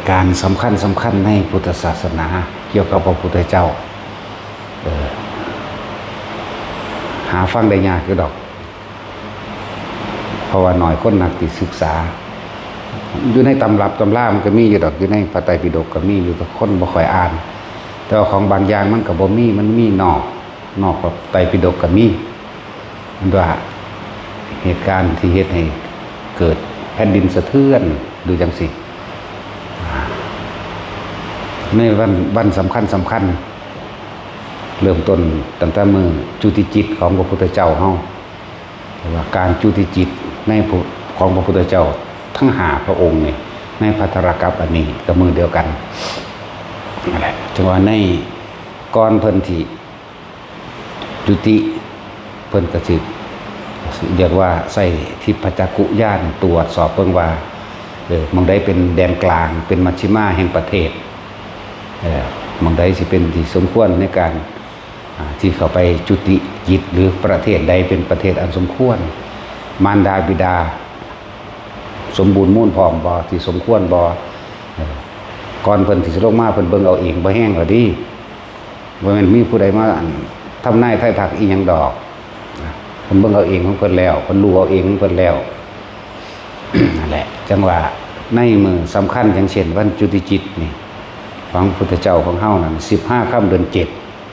การสำคัญในพุทธศาสนาเกี่ยวกับพระพุทธเจ้าหาฟังได้ยากอยู่ดอกเพราะว่าหน่อยคนนักติศึกษาอยู่ในตำรับตำรามันก็มีอยู่ดอกอยู่ในพระไตรปิฎกก็มีอยู่แต่คนบ่ค่อยอ่านแต่ว่าของบางอย่างมันก็บ่มีมันมีนอกพระไตรปิฎกก็มีมันว่าเหตุการณ์ที่เฮ็ดให้เกิดแผ่นดินสะเทือนดูจังสิในวันสำคัญเริ่มต้นตั้งแต่มือจุติจิตของพระพุทธเจ้าเฮาว่าการจุติจิตในของพระพุทธเจ้าทั้ง5พระองค์นี่ในภัทรกัปอันนี้ก็มือเดียวกันนั่นแหละจังว่าในก่อนเพิ่นที่จุติเพิ่นก็สิเรียกว่าใส่ทิพจักขุญาณตรวจสอบเบิ่งว่าหม้องใดเป็นแดนกลางเป็นมัชฌิมาแห่งประเทศหม้องใดสิเป็นที่สมควรในการที่เข้าไปจุติจิตหรือประเทศใดเป็นประเทศอันสมควรมารดาบิดาสมบูรณ์มูลพร้อมบ่ที่สมควรบ่ก่อนเพิ่นที่สิลงมาเพิ่นเบิ่งเอาเองบ่แห้งก็ดีบ่แม่นมีผู้ใดมาทำนายทายทักอีหยังดอกเพิ่นเบิ่งเอาเองของเพิ่นแล้วเพิ่นรู้เอาเองของเพิ่นแล้ว นั่นแหละจังว่าในมือสำคัญอย่างเช่นวันจุติจิตนี่ของพุทธเจ้าของเฮานั่น15ค่ำเดือน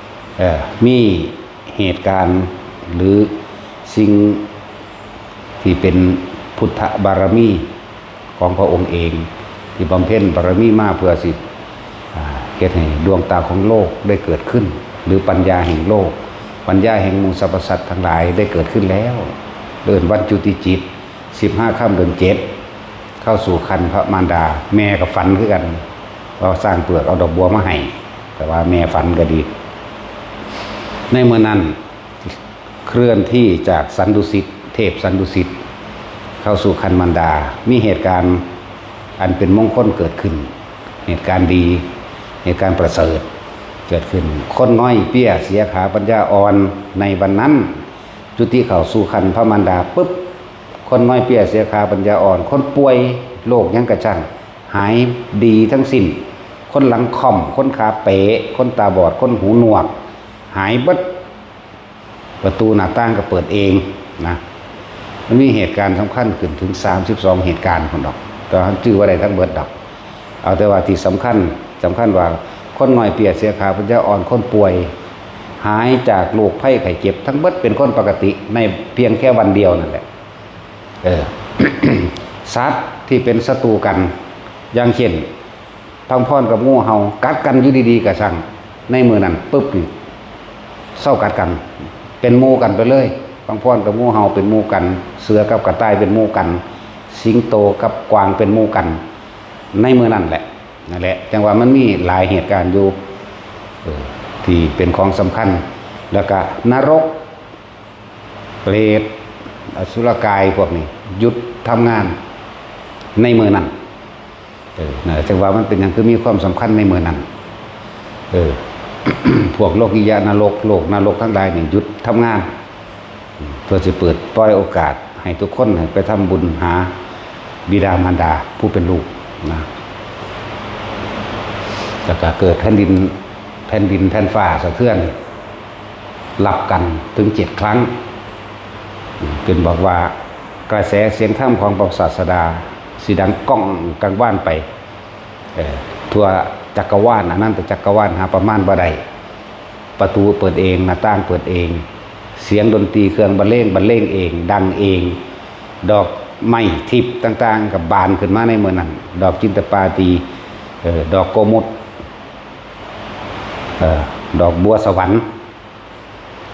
7มีเหตุการณ์หรือสิ่งที่เป็นพุทธบารมีของพระองค์เองที่บำเพ็ญบารมีมาเพื่อสิเฮ็ดให้ดวงตาของโลกได้เกิดขึ้นหรือปัญญาแห่งโลกปัญญาแห่งหมู่สรรพสัตว์ทั้งหลายได้เกิดขึ้นแล้วเดินวันจุติจิต15ค่ำเดือน7เข้าสู่ครรภ์พระมารดาแม่ก็ฝันคือกันว่าสร้างเปลือกเอาดอกบัวมาให้แต่ว่าแม่ฝันก็ดีในเมื่อนั้นเคลื่อนที่จากสันดุสิตเทพสันดุสิตเข้าสู่ครรภ์มารดามีเหตุการณ์อันเป็นมงคลเกิดขึ้นเหตุการณ์ดีเหตุการณ์ประเสริฐเกิดขึ้นคนน้อยเปี้ยเสียขาปัญญาอ่อนในวันนั้นจุติเข้าสู่ครรภ์พระมารดาปุ๊บคนน้อยเปี้ยเสียขาปัญญาอ่อนคนป่วยโรคยังกระช่างหายดีทั้งสิ้นคนหลังค่อมคนขาเป๋คนตาบอดคนหูหนวกหายเบิดประตูหน้าต่างก็เปิดเองนะมันมีเหตุการณ์สำคัญขึ้นถึง32เหตุการณ์คนดอกแต่ชื่อว่าใดทั้งเบิดดอกเอาแต่ว่าที่สำคัญว่าคนน้อยเปียเสียขาปัญญาอ่อนคนป่วยหายจากโรคไข้ไข้เจ็บทั้งเบิดเป็นคนปกติในเพียงแค่วันเดียวนั่นแหละสัตว์ที่เป็นศัตรูกันอย่างเช่นพังพรกับงูเห่ากัดกันอยู่ดีๆกับสั่งในมือนั้นปุ๊บนี่เศร้ากัดกันเป็นหมู่กันไปเลยพังพรกับงูเห่าเป็นหมู่กันเสือกับกระต่ายเป็นหมู่กันสิงโตกับกวางเป็นหมู่กันในมือนั้นแหละนั่นแหละจังว่ามันมีหลายเหตุการณ์อยู่ที่เป็นของสำคัญแล้วก็นรกเปรตอสุรกายพวกนี้หยุดทำงานในมือนั้นจังว่ามันเป็นอย่างคือมีความสำคัญในมือนั้นพวกโลกิยานรกโลกนรกทั้งหลายนี่หยุดทำงานเพื่อจะเปิดปล่อยโอกาสให้ทุกคนไปทำบุญหาบิดามารดาผู้เป็นลูกนะแล้วก็เกิดแผ่นดินฟ้าสะเทือนหลับกันถึง7 ครั้งเป็นบอกว่ากระแสเสียงธรรมของพระศาสดาสีดังก้องกังว่านไปทั่วจักรวาลอนันตจักรวาลหาประมาณบ่ได้ประตูเปิดเองหน้าต่างเปิดเองเสียงดนตรีเครื่องบรรเลงเองดังเองดอกไม้ทิพย์ต่างๆกับบานขึ้นมาในเมื่อนั้นดอกจินตปาตีดอกโกมุตดอกบัวสวรรค์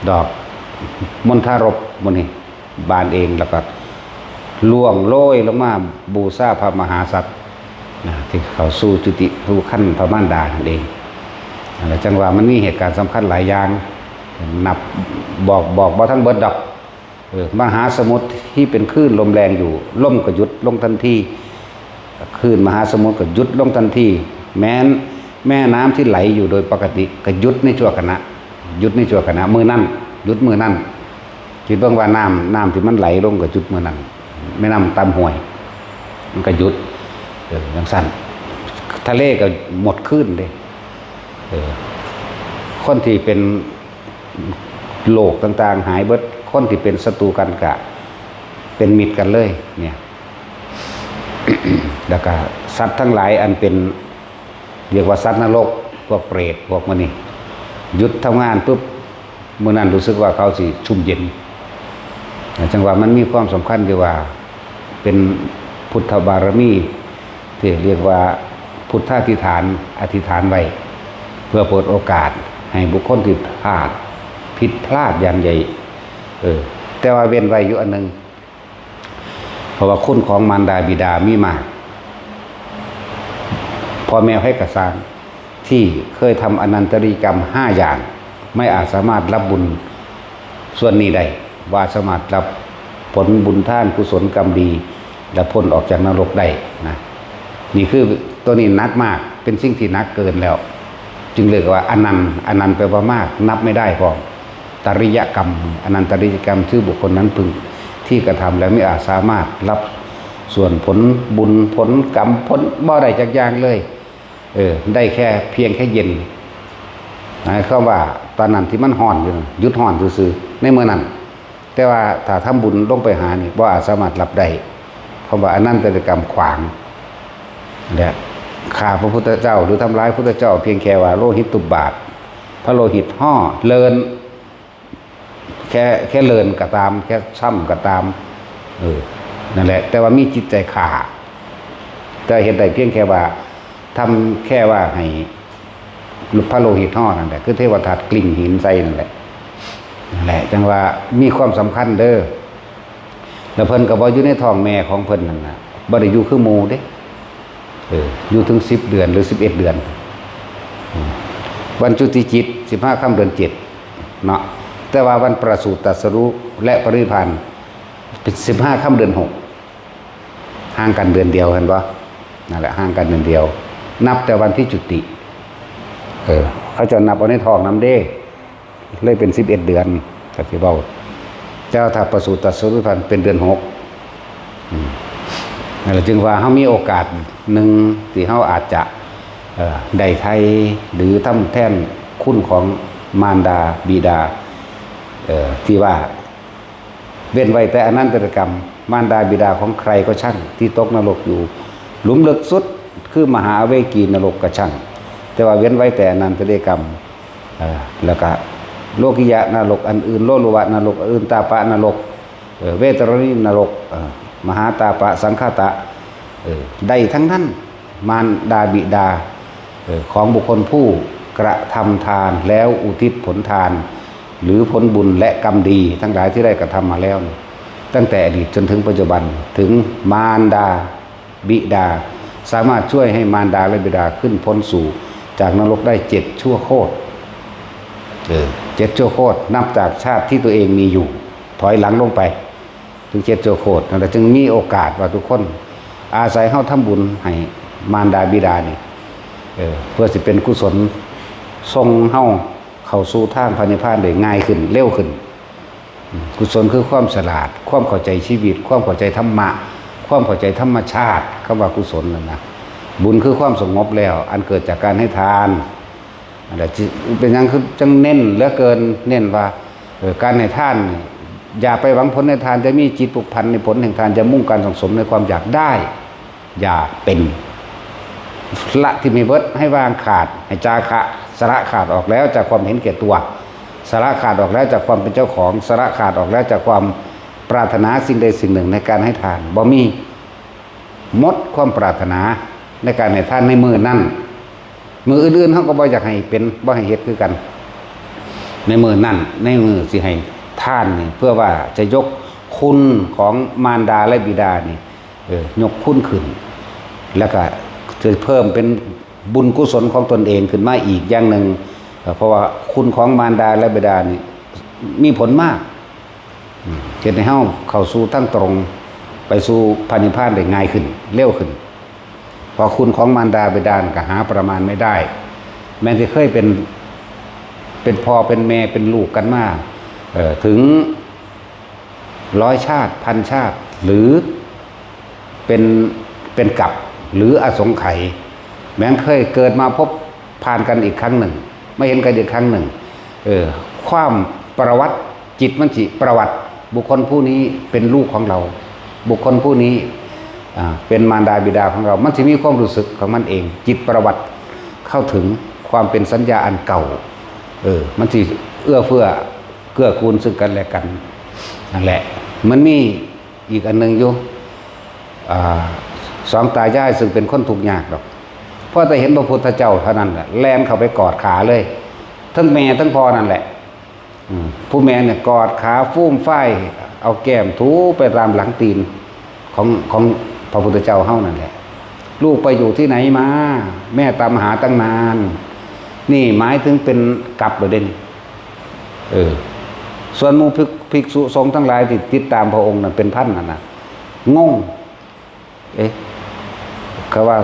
ดอกมณฑารบมนี่บานเองแล้วก็ล่วงโรยลงมาบูชาพระมหาสัตว์ที่เขาสู่จุติสู่ขั้นพระมารดาเองจังว่ามันมีเหตุการณ์สำคัญหลายอย่างนับบอกบ่ทั้งเบิดดอกมหาสมุทรที่เป็นคลื่นลมแรงอยู่ล่มก็หยุดลงทันทีคลื่นมหาสมุทรก็หยุดลงทันทีแม้นแม่น้ำที่ไหลอยู่โดยปกติก็หยุดในชั่วขณะหยุดในชั่วขณะมือนั่นหยุดมือนั่นคิดเบิ่งว่าน้ำที่มันไหลลงก็หยุดมือนั่นแม่น้ำตามห้วยมันก็หยุดอย่างสั้น ทะเลก็หมดขึ้นเลยคนที่เป็นโลกต่างๆหายเบิดคนที่เป็นศัตรูกันกะเป็นมิตรกันเลยเนี่ย แล้วก็สัตว์ทั้งหลายอันเป็นเรียกว่าสัตว์นรกพวกเปรตพวกมันนี่หยุดทำงานปุ๊บเมื่อนั้นรู้สึกว่าเขาสิชุ่มเย็นจังหวะมันมีความสำคัญที่ว่าเป็นพุทธบารมีที่เรียกว่าพุทธาธิษฐานอธิษฐานไว้เพื่อเปิดโอกาสให้บุคคลที่ผิดพลาดอย่างใหญ่แต่ว่าเว้นไว้อยู่อันนึงเพราะว่าคุณของมารดาบิดามีมากพ่อแม่ให้กระสร้างที่เคยทำอนันตริกรรม5อย่างไม่อาจสามารถรับบุญส่วนนี้ได้ว่าสามารถรับผลบุญท่านกุศลกรรมดีและพ้นออกจากนรกได้นะนี่คือตัวนี้นักมากเป็นสิ่งที่นักเกินแล้วจึงเรียกว่าอนันต์แปลว่ามากนับไม่ได้พอตริยกรรมอนันตริยกรรมชื่อบุคคลนั้นพึงที่กระทำแล้วไม่อาจสามารถรับส่วนผลบุญผลกรรมผลบ่ได้จากอย่างเลยได้แค่เพียงแค่เย็นหมายความว่าตอนนั้นที่มันห่อนอยู่ยุดห่อนซื่อในเมื่อนั้นแต่ว่าถ้าทำบุญลงไปหานี่บ่อาจสามารถรับได้คำว่าอนันตริยกรรมขวางและฆ่าพระพุทธเจ้าหรือทำร้ายพระพุทธเจ้าเพียงแค่ว่าโลหิตตุบาทพระโลหิตห่อเลินแค่เลินก็ตามแค่ซ้ำก็ตามนั่นแหละแต่ว่ามีจิตใจขาดแต่เห็นได้เพียงแค่ว่าทำแค่ว่าให้พระโลหิตห่อนั่นแหละคือเทวทัตกลิ่งหินใส่นั่นแหละจังว่ามีความสำคัญเด้อแล้วเพิ่นก็บ่อยู่ในท้องแม่ของเพิ่นนั่นน่ะบ่ได้อยู่คือหมู่เด้อยู่ถึง10เดือนหรือ11เดือนวันจุติจิต15ค่ำเดือน7เนาะแต่ว่าวันประสูติตรัสรู้และปรินิพพานเป็น15ค่ำเดือน6ห่างกันเดือนเดียวเห็นบ่นั่นแหละห่างกันเดือนเดียวนับแต่วันที่จุติเขาจะนับเอาในท้องน้ำเด้เลยเป็น11เดือนก็สิเว้าเจ้าถ้าประสูติตรัสรู้พันเป็นเดือน6นั่นแหละจึงว่าเฮามีโอกาสหนึ่งที่เฮาอาจจะได้ไทยหรือทำแทนคุณของมารดาบิดาที่ว่าเว้นไว้แต่อนันตริยกรรมมารดาบิดาของใครก็ช่างที่ตกนรกอยู่หลุมลึกสุดคือมหาเวกีนรกก็ช่างแต่ว่าเว้นไว้แต่อนันตริยกรรมแล้วก็โลกิยะนรกอันอื่นโลลุวะนรกอื่นตาปะนรกเวทรณีนรกมหาตาปะสังฆตะได้ทั้งนั้นมารดาบิดาของบุคคลผู้กระทำทานแล้วอุทิศผลทานหรือผลบุญและกรรมดีทั้งหลายที่ได้กระทำมาแล้วตั้งแต่อดีตจนถึงปัจจุบันถึงมารดาบิดาสามารถช่วยให้มารดาและบิดาขึ้นพ้นสู่จากนรกได้7ชั่วโคตร7ชั่วโคตรนับจากชาติที่ตัวเองมีอยู่ถอยหลังลงไปถึง7ชั่วโคตรนั่นแหละจึงมีโอกาสว่าทุกคนอาศัยเฮาทำบุญให้มารดาบิดานี่เพื่อสิเป็นกุศลทรงเฮาเข้าสู่ทางพระนิพพานได้ง่ายขึ้นเร็วขึ้นกุศลคือความฉลาดความเข้าใจชีวิตความเข้าใจธรรมะความเข้าใจธรรมชาติคำว่ากุศลนั่นนะบุญคือความสงบแล้วอันเกิดจากการให้ทานแต่เป็นอย่างคือจังเน้นเหลือเกินเน้นว่าการให้ทานอย่าไปหวังผลในทานจะมีจิตผูกพันในผลแห่งทานจะมุ่งการสังสมในความอยากได้อย่าเป็นละที่มีเบิดให้วางขาดให้จาคะสละขาดออกแล้วจากความเห็นแก่ตัวสละขาดออกแล้วจากความเป็นเจ้าของสละขาดออกแล้วจากความปรารถนาสิ่งใดสิ่งหนึ่งในการให้ทานบ่มีหมดความปรารถนาในการให้ทานในมือนั่นมืออื่นๆเขาก็บ่อยากให้เป็นบ่ให้เฮ็ดคือกันในมือนั่นในมือสิให้ทานนี่เพื่อว่าจะยกคุณของมารดาและบิดานี่ยกคุณขึ้นแล้วก็จะเพิ่มเป็นบุญกุศลของตนเองขึ้นมาอีกอย่างหนึ่งเพราะว่าคุณของมารดาและบิดานี่มีผลมากเฮ็ดให้เฮาเข้าสู่ทางตรงไปสู่พระนิพพานได้ง่ายขึ้นเร็วขึ้นพอคุณของมารดาบิดาก็หาประมาณไม่ได้แม้ที่เคยเป็นพ่อเป็นแม่เป็นลูกกันมาถึง100 ชาติ1,000 ชาติหรือเป็นกับหรืออสงไขย แม้เคยเกิดมาพบผ่านกันอีกครั้งหนึ่งไม่เห็นกันอีกครั้งหนึ่งความประวัติจิตมันจิประวัติบุคคลผู้นี้เป็นลูกของเราบุคคลผู้นี้เป็นมารดาบิดาของเรามันจะมีความรู้สึกของมันเองจิตประวัติเข้าถึงความเป็นสัญญาอันเก่ามันสิเอื้อเฟื้อเกื้อกูลซึ่งกันและกันนั่นแหละมันมีอีกอันหนึ่งอยู่สองตายายซึ่งเป็นคนทุกข์ยากหรอกเพราะแต่เห็นพระพุทธเจ้าเท่านั้นแหละแลนเข้าไปกอดขาเลยทั้งแม่ทั้งพ่อนั่นแหละผู้แม่เนี่ยกอดขาฟูมฝ้ายเอาแก้มถูไปตามหลังตีนของพระพุทธเจ้าเฮ้านั่นแหละลูกไปอยู่ที่ไหนมาแม่ตามหาตั้งนานนี่หมายถึงเป็นกลับเลยเด่นส่วนมูภิกษุสงฆ์ทั้งหลายที่ติดตามพระองค์นั้นเป็นพันน่ะงงคือว่า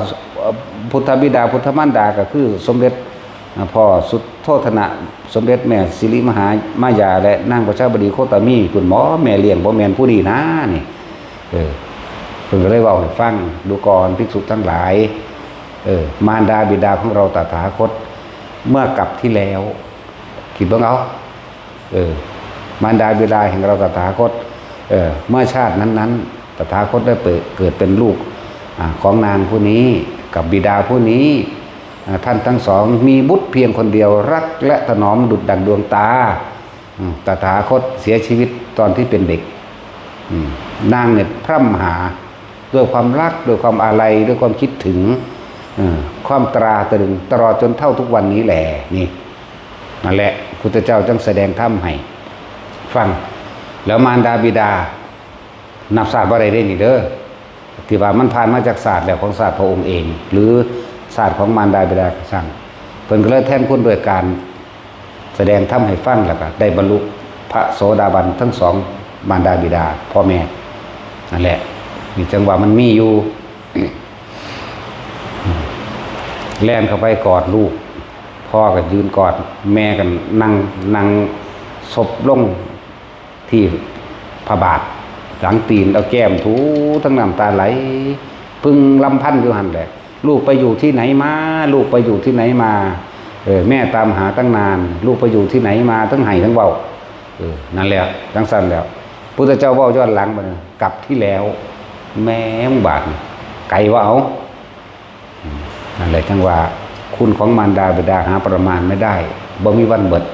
พุทธบิดาพุทธมารดาก็คือสมเด็จพ่อสุทโธทนะสมเด็จแม่สิริมหามายาและนางประชาบดีโคตมีคุณหมอแม่เลี้ยงบ่แม่นผู้ดีนะนี่เพิ่นก็เลยเว้าให้ฟังดูก่อนภิกษุทั้งหลายมารดาบิดาของเราตถาคตเมื่อกลับที่แล้วคิดเบิ่งเอามารดาบิดาแห่งเราตถาคตเมื่อชาตินั้นๆตถาคตได้เกิดเป็นลูกของนางผู้นี้กับบิดาผู้นี้ท่านทั้งสองมีบุตรเพียงคนเดียวรักและถนอมดุจดั่งดวงตาตถาคตเสียชีวิตตอนที่เป็นเด็กนางเนี่ยพร่ำหาด้วยความรักด้วยความอาลัยด้วยความคิดถึงความตราตรึงตลอดจนเท่าทุกวันนี้แหละนี่นั่นแหละพุทธเจ้าจึงแสดงธรรมให้ฟังแล้วมารดาบิดานับศาสตร์ว่าอะไรได้นี่เด้อที่ว่ามันผ่านมาจากศาสตร์แล้วของศาสตร์พระองค์เองหรือศาสตร์ของมารดาบิดาสั่งเพิ่นก็เลยแทนคุณโดยการแสดงธรรมให้ฟังแล้วก็ได้บรรลุพระโสดาบันทั้งสองมารดาบิดาพ่อแม่นั่นแหละนี่จังหวะมันมีอยู่แล่นเข้าไปกอดลูกพ่อก็ยืนกอดแม่กันนั่งศพลงที่พระบาทหลังตีนเอาแก้มถูทั้งน้ำตาไหลพึ่งลำพันอยู่หันแหละลูกไปอยู่ที่ไหนมาลูกไปอยู่ที่ไหนมาแม่ตามหาตั้งนานลูกไปอยู่ที่ไหนมาทั้งไห้ทั้งเบานั่นแหละทั้งสั้นแล้วพุทธเจ้าเว้าย้อนหลังมากลับที่แล้วแม่งบาดไก่ว่าเอานั่นแหละจังว่าคุณของมารดาบิดาหาประมาณไม่ได้บ่มีวันเบิด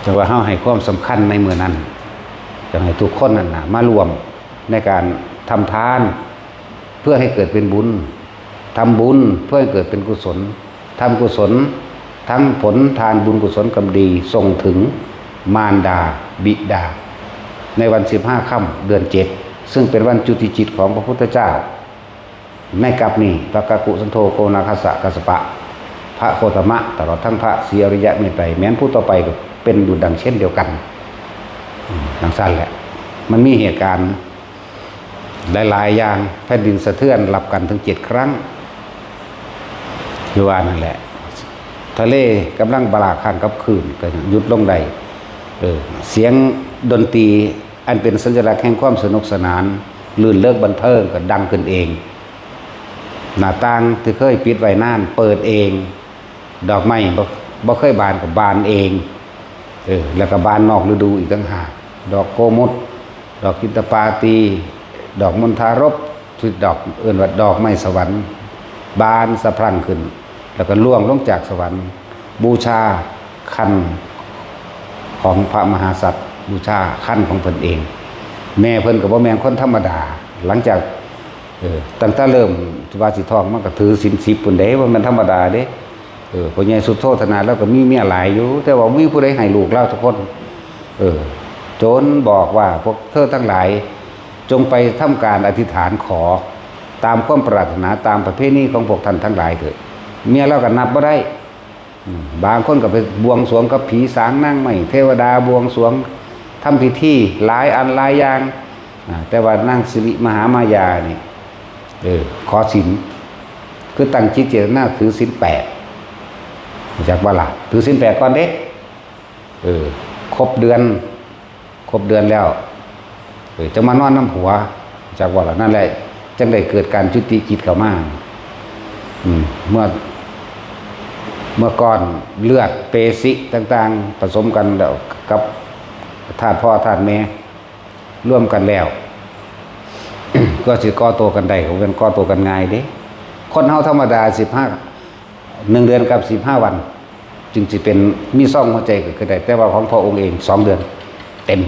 แต่ว่าเฮาให้ความสำคัญในมือนั้นจะให้ทุกคนนั่นน่ะมารวมในการทำทานเพื่อให้เกิดเป็นบุญทำบุญเพื่อให้เกิดเป็นกุศลทำกุศลทั้งผลทานบุญกุศลกรรมดีส่งถึงมารดาบิดาในวัน15 ค่ำเดือน 7ซึ่งเป็นวันจุติจิตของพระพุทธเจ้าในกับนี้พระกกุสันโธโกนาคัสสะกัสสปะพระโคตมะตลอดทั้งพระศรีอริยะเมตไตรแม้นผู้ต่อไปก็เป็นดุจดังเช่นเดียวกันดังสั้นแหละมันมีเหตุการณ์หลายอย่างแผ่นดินสะเทือนรับกันถึง7 ครั้งอยู่ว่านั่นแหละทะเลกำลังบลาคันกับคืนก็หยุดลงได้เสียงดนตรีอันเป็นสัญลักษณ์แห่งความสนุกสนานลื่นเลิกบันเทิงก็ดังขึ้นเองหน้าต่างที่เคยปิดไว้นานเปิดเองดอกไม้บ่เคยบานกับบานเองแล้วก็บานนอกฤดูอีกต่างหากดอกโกมดดอกกินตปาตีดอกมณฑารบทุกดอกว่าดอกไม้สวรรค์บานสะพรั่งขึ้นแล้วก็ล่วงลงจากสวรรค์บูชาคันของพระมหาสัตว์บูชาคันของเพิ่นเองแม่เพิ่นก็บ่แม่นคนธรรมดาหลังจากตั้งแต่เริ่มว่าสิท้องมันก็ถือศีล10พุ่นเด้ว่ามันธรรมดาเด้พ่อใหญ่สุทโธทนาแล้วก็มีเมียหลายอยู่แต่ว่ามีผู้ใดให้ลูกเล่าทุกคนโจรบอกว่าพวกเธอทั้งหลายจงไปทำการอธิษฐานขอตามความปรารถนาตามประเพณีของพวกท่านทั้งหลายเถิดเมียเราก็นับบ่ได้บางคนก็ไปบวงสรวงกับผีสางนั่งไม่เทวดาบวงสรวงทำพิธีหลายอันหลายอย่างแต่ว่านั่งสิริมหามายานี่ขอศีลคือตั้งจิตเจตนาถือศีล 8จากว่าล่ะถือศีล 8ก่อนเด้ครบเดือนแล้วจะมานอนน้ำผัวจากว่าล่ะนั่นแหละ จังได้เกิดการจุติจิตเข้ามาเมื่อก่อนเลือดเปสิต่างๆผสมกันแล้วกับธาตุพ่อธาตุแม่ร่วมกันแล้ว ก็สิก่อตัวกันได้ก็เป็นก่อตัวกันง่ายเด้คนเฮาธรรมดา1 เดือนกับ15 วันจึงสิเป็นมีซ่องหัวใจก็ได้แต่ว่าของพระองค์เอง2 เดือนเต็ม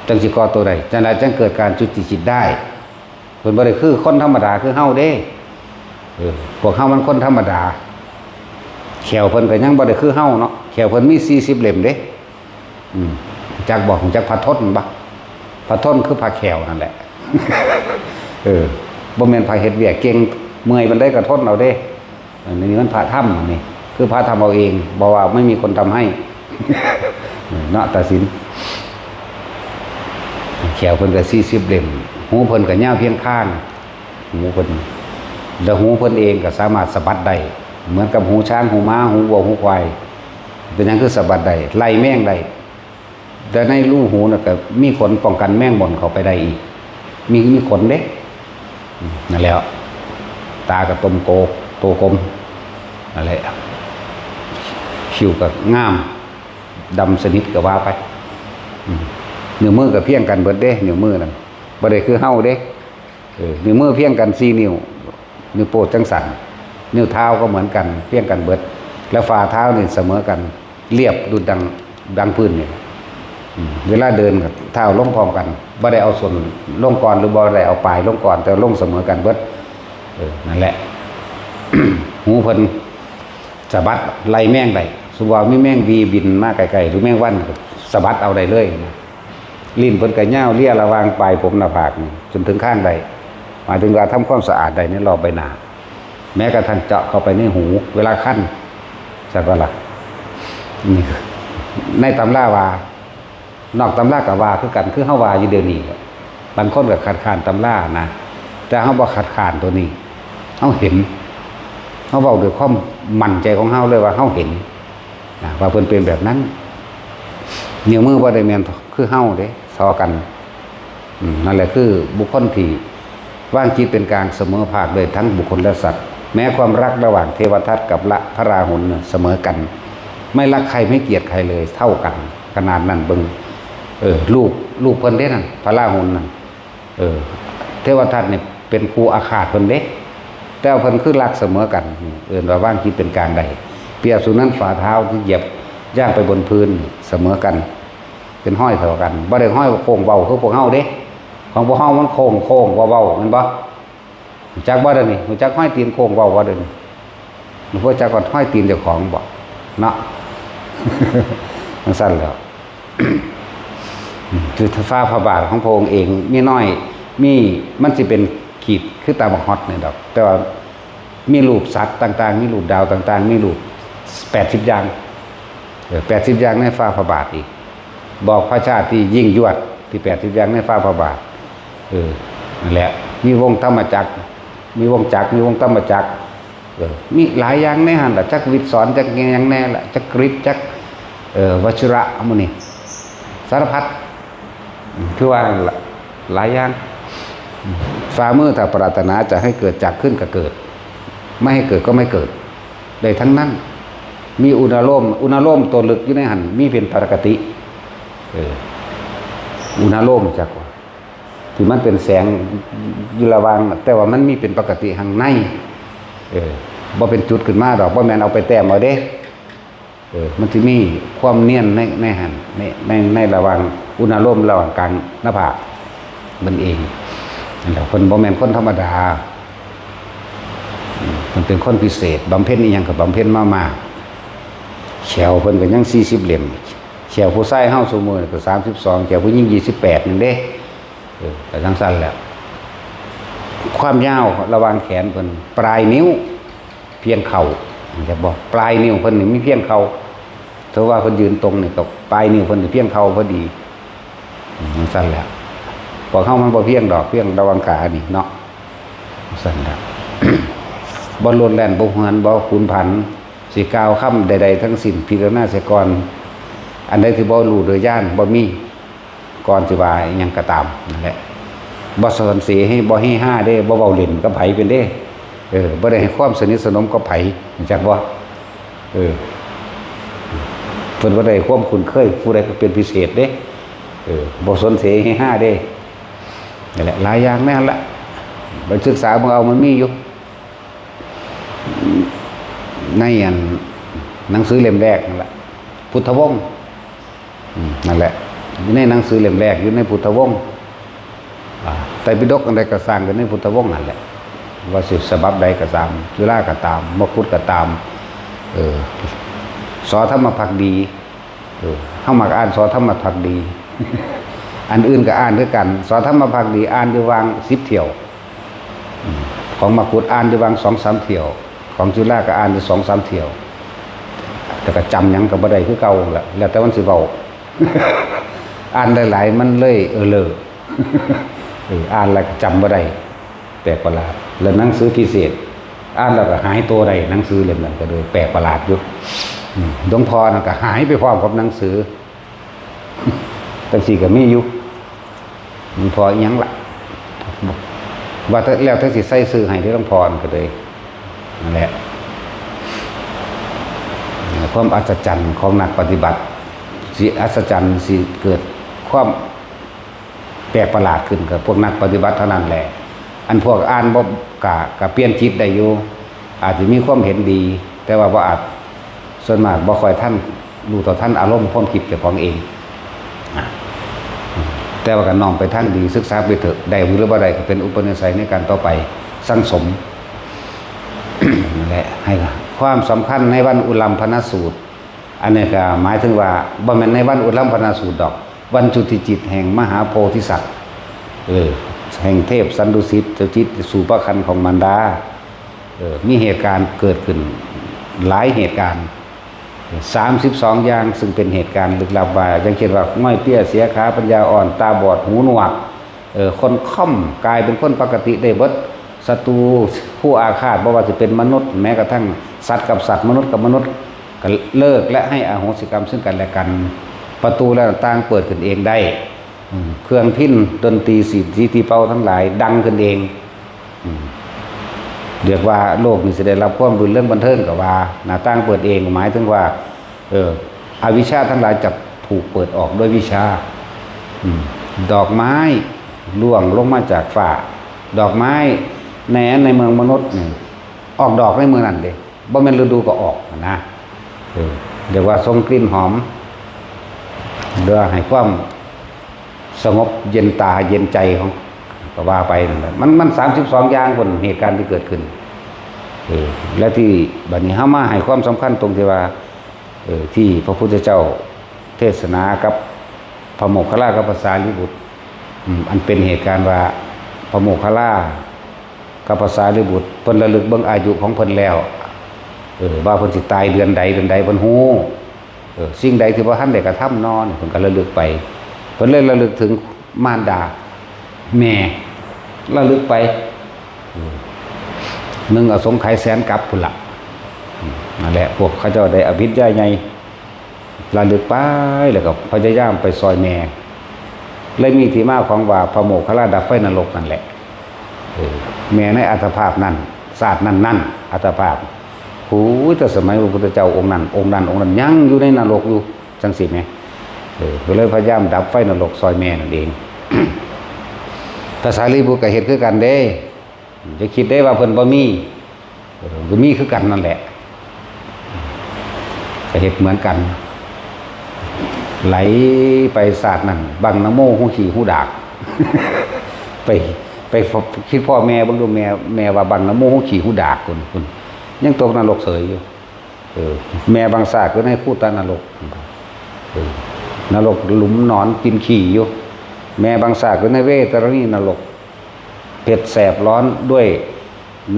จังสิก่อตัวได้จังได๋จังเกิดการจุติจิตได้เพิ่นบ่ได้คือคนธรรมดาคือเฮาเด้พวกเฮามันคนธรรมดาแขวเพิ่นก็ยังบ่ได้คือเฮาเนาะแขวเพิ่นมี40 เล่มเด้จักบอกของจักพระทนบ่พระทนคือพระแขวนั่นแหละบ่แม่นพระเฮ็ดเวียกเก่งเมื่อยมันได้ก็ทนเอาเด้อันนี้มันพระธรรมนี่คือพระทำเอาเองบ่ว่าไม่มีคนทำให้เนาะตัดสินแขวเพิ่นก็40 เล่มหูเพิ่นก็ยาวเพียงข้างหูเพิ่นแล้วหูเพิ่นเองก็สามารถสะบัดได้เหมือนกับหูช้างหูม้าหูวัวหูควายเป็นอย่างคือสะบัดได้ไล่แมงได้แต่ในรูหูน่ะก็มีขนป้องกันแมงบ่อนเข้าไปได้อีกมีขนเด้นั่นแหละตากับตมโตกลมนั่นแหละคิ้วก็งามดำสนิทก็ว่าไปนิ้วมือก็เพียงกันเบิดเด้นิ้วมือนั่นบ่ได้คือเฮาเด้นิ้วมือเพียงกัน4 นิ้วนิ้วโป้จังสั่นนิ้วเท้าก็เหมือนกันเพียงกันเบิดแล้วฝ่าเท้านี่เสมอกันเรียบดุจดังพื้นนี่เวลาเดินกับเท้าลงพร้อมกันบ่ได้เอาส่วนลงก่อนหรือบ่ได้เอาปลายลงก่อนแต่ลงเสมอกันเบิดนั่นแหละ หูเพิ่นสะบัดไล่แมงได้สมมุติว่ามีแมงวีบินมาไกลๆหรือแมงวันสะบัดเอาได้เลยลิ้นเพิ่นก็ยาวเลี่ยระวางปลายผมหน้าผากจนถึงข้างใดหมายถึงว่าทำความสะอาดได้ในรอบใบหน้าแม้กระทั่งเจาะเข้าไปในหูเวลาคั่นใช่ก็ล่ะนี่ในตำราว่านอกตำรากับว่าคือกันคือเฮาว่าอยู่เดี๋ยวนี้บางคนก็ขัดขานตำรานะแต่เฮาบ่ขัดขานตัวนี้เฮาเห็นเฮาเว้าด้วยความมั่นใจของเฮาเลยว่าเฮาเห็นนะว่าเพิ่นเป็นแบบนั้นนิ้วมือบ่ได้แม่นคือเฮาเด้ซอกันนั่นแหละคือบุคคลที่ว่างจิตเป็นกลางเสมอภาคเลยทั้งบุคคลและสัตว์แม้ความรักระหว่างเทวทัตกับพระราหุลเสมอกันไม่รักใครไม่เกลียดใครเลยเท่ากันขนาดนั้นเบิ่งลูกเพิ่นเด้นั่นพระราหุลนั่นเทวทัตนี่เป็นครูอาฆาตเพิ่นเด้แต่เพิ่นคือรักเสมอกันว่าว่างจิตเป็นกลางใดเปรียบสุนั้นฝ่าเท้าที่เหยียบย่างไปบนพื้นเสมอกันเป็นห้อยเท่ากันบ่ได้ห้อยโค้งเบาคือพวกเฮาเด้ของพวกเฮามันโค้งเบาๆแม่นบ่จักบ่เด้อนี่รู้จักห้อยตีนโค้งเบาบ่เด้อนี่รู้ว่าจักว่าห้อยตีนเจ้าของบ่เนาะ มันสั้นแล้ว คือฟ้าพระบาทของพระองค์เองมีน้อยมีมันสิเป็นขีดคือตาบักฮอตนี่ดอกแต่ว่ามีรูปสัตว์ต่างๆมีรูปดาวต่างๆมีรูป80 อย่าง80 อย่างในฟ้าพระบาทอีกบอกพระชาติที่ยิ่งยวดที่80 อย่างในฟ้าพระบาทนั่นแหละมีวงธรรมจักรมีวงจักรมีวงธรรมจักรมีหลายอย่างในหันล่ะจักวิทย์สอนจักอย่างแน่ล่ะจักกฤษจักวชิระหมู่นี่สารพัดคือว่าหลายอย่างฝ่ามือถ้าปรารถนาจะให้เกิดจักขึ้นก็เกิดไม่ให้เกิดก็ไม่เกิดได้ทั้งนั้นมีอุณโลมตัวลึกอยู่ในหันมีเป็นปกติอุณโลมจักว่าที่มันเป็นแสงอยู่ระหว่างแต่ว่ามันมีเป็นปกติข้างในบ่เป็นจุดขึ้นมาดอกบ่แม่นเอาไปแต้มเอาเด้มันสิมีความเนียนในหันในระหว่างอุณโลมระหว่างกลางหน้าผากมันเองนั่นแหละคนบ่แม่นคนธรรมดามันเป็นคนพิเศษบำเพ็ญอีหยังก็บำเพ็ญมาแขวเพิ่นก็ยัง40 เล่มแขวผู้ชายเฮาซุมื้อก็32แขวผู้หญิง28นึงเด้แต่ทั้งสั้นแล้วความยาวระหว่างแขนเพิ่นปลายนิ้วเพียงเข่าจะบอกปลายนิ้วเพิ่นนี่มีเพียงเข่าถ้าว่าเพิ่นยืนตรงนี่ก็ปลายนิ้วเพิ่นนี่เพียงเข่าพอดีทั้งสั้นแล้วพอเฮามันบ่เพียงดอกเพียงระหว่างขานี่เนาะสั้นแล้ว บ่ล้นแล่นบ่หวนบ่ขุนผันสิกล่าวคำใดๆทั้งสิ้นพิจารณาเสียก่อนอันใดที่บ่รู้โดยญาณบ่มีก่อนสิว่าอิหยังก็ตามนั่นแหละ บ่สอนเสียให้บ่ให้ห้าได้บ่เว้าเล่นกับไผเป็นเด้บ่ได้ให้ความสนิทสนมกับไผจักบ่เพิ่นบ่ได้ความคุ้นเคยผู้ใดก็เป็นพิเศษเด้บ่สนเสียให้ห้าเด้นี่แหละหลายอย่างแม่นละไปศึกษาเบิ่งเอามันมีอยู่ในอันหนังสือเล่มแรกนั่นแหละพุทธวงศ์นั่นแหละอยู่ในหนังสือเล่มแรกอยู่ในพุทธวงศ์ไตรปิฎกอันใดก็สร้างกันในพุทธวงศ์นั่นแหละว่าสิฉบับใดก็ตามจุฬาก็ตามมกุฏก็ตามสอธรรมภักดีเฮามักอ่านสอธรรมภักดี อันอื่นก็อ่านด้วยกันสอธรรมภักดีอ่านอยู่วาง10เที่ยวของมกุฏอ่านอยู่วาง 2-3 เที่ยวของจุฬาก็อ่านอยู่ 2-3 เที่ยวแต่ก็จำหยังก็บ่ได้คือเก่าแหละแล้วแต่มันสิเว้า อ่านหลายๆมันเลยเลอ อ่านแล้วจำบ่ได้แปลกประหลาดแล้วหนังสือพิเศษอ่านแล้วก็หายตัวได้หนังสือเล่มนั้นก็เลยแปลกประหลาดอยู่หลวงพ่อน่ะก็หายไปพร้อมกับหนังสือ จังซี่ก็มีอยู่หลวงพ่ออีหยังล่ะว่าแล้วถ้าสิใส่ซื้อให้ที่หลวงพ่อก็เลยนั่นแหละความอัศจรรย์ของนักปฏิบัติสิอัศจรรย์สิเกิดความแปลกประหลาดขึ้นกับพวกนักปฏิบัติเท่านั้นแหละอันพวกอ่านบ่กะเปลี่ยนจิตได้อยู่อาจจะมีความเห็นดีแต่ว่าบ่อาจส่วนมากบ่ค่อยท่านรู้ต่อท่านอารมณ์ความคิดเจ้าของเองแต่ว่าก็น้อมไปทางดีศึกษาไปเถอะได้หรือบ่ได้ก็เป็นอุปนิสัยในการต่อไปสั่งสม นั่นแหละให้ความสำคัญในวันอุลัมพนสูตรอันนี้ก็หมายถึงว่าบ่แม่นในวันอุลัมพนสูตรดอกวันจุติจิตแห่งมหาโพธิสัตว์แห่งเทพสันดุสิตเจ้าจิตสู่พระคันของมารดามีเหตุการณ์เกิดขึ้นหลายเหตุการณ์32อย่างซึ่งเป็นเหตุการณ์ลึกลับว่าอย่างเช่นว่าง่อยเปี้ยเสียขาปัญญาอ่อนตาบอดหูหนวกคนค่อมกลายเป็นคนปกติได้เบิดศัตรูผู้อาฆาตบ่ว่าจะเป็นมนุษย์แม้กระทั่งสัตว์กับสัตว์มนุษย์กับมนุษย์ก็เลิกและให้อโหสิกรรมซึ่งกันและกันประตูและต่างเปิดขึ้นเองได้เครื่องพิณดนตรีสีตีเป่าทั้งหลายดังขึ้นเองเรียกว่าโลกนี้จะได้รับความรุนเรื่องบันเทิงกับว่าหน้าต่างเปิดเองหมายถึงว่าอวิชชาทั้งหลายจะถูกเปิดออกด้วยวิชาดอกไม้ร่วงลงมาจากฟ้าดอกไม้ในเมืองมนุษย์นี่ออกดอกในเมืองนั้นเด้บ่แม่นฤดูก็ออกนะเรียกว่าทรงกลิ่นหอมเพื่อให้ความสงบเย็นตาเย็นใจของก็ว่าไปนั่นแหละมัน32อย่างบนเหตุการณ์ที่เกิดขึ้นและที่บัดนี้เฮามาให้ความสำคัญตรงที่ว่าที่พระพุทธเจ้าเทศนากับพระโมคคัลลากับพระสารีบุตรอันเป็นเหตุการณ์ว่าพระโมคคัลลากับพระสารีบุตรเพิ่นระลึกเบิ่งอายุของเพิ่นแล้วว่าเพิ่นสิตายเดือนใดเพิ่นฮู้สิ่งใดที่บ่ทันได้กระทำนอนเพิ่นก็ระลึกไปเพิ่นเลยระลึกถึงมารดาแม่ระลึกไป1อสงไขยแสนกับพุ่นล่ะนั่นแหละพวกเขาเจ้าได้อภิษญาใหญ่ระลึกไปแล้วก็พยายามไปซอยแม่เลยมีที่มาของว่าพระโมคคัลลาดับไฟนรกนั่นแหละแม่ในอัตภาพนั้นศาสตร์นั้นอัตภาพโอ้ยแต่สมัยพระพุทธเจ้าองค์นั้นยังอยู่ในนรกอยู่จังสิแม่ก็เลยพยายามดับไฟนรกซอยแม่นั่นเอง ภาษาลีบุตรก็เฮ็ดคือกันเด้จะคิดได้ว่าเพิ่นบ่มีคือกันนั่นแหละก็เฮ็ดเหมือนกันไหลไปศาสตร์นั่นบังนะโมหูขี่หูดาก ไปคิดพ่อแม่เบิ่งดูแม่ว่าบังนะโมหูขี่หูดากคุณยังตกนรกเสยอยู่แม่บางศาสตร์ก็ให้พูดตานรกนรกหลุมนอนกินขี้อยู่แม่บางศาสตร์ก็ในเวทรณีนรกเผ็ดแสบร้อนด้วย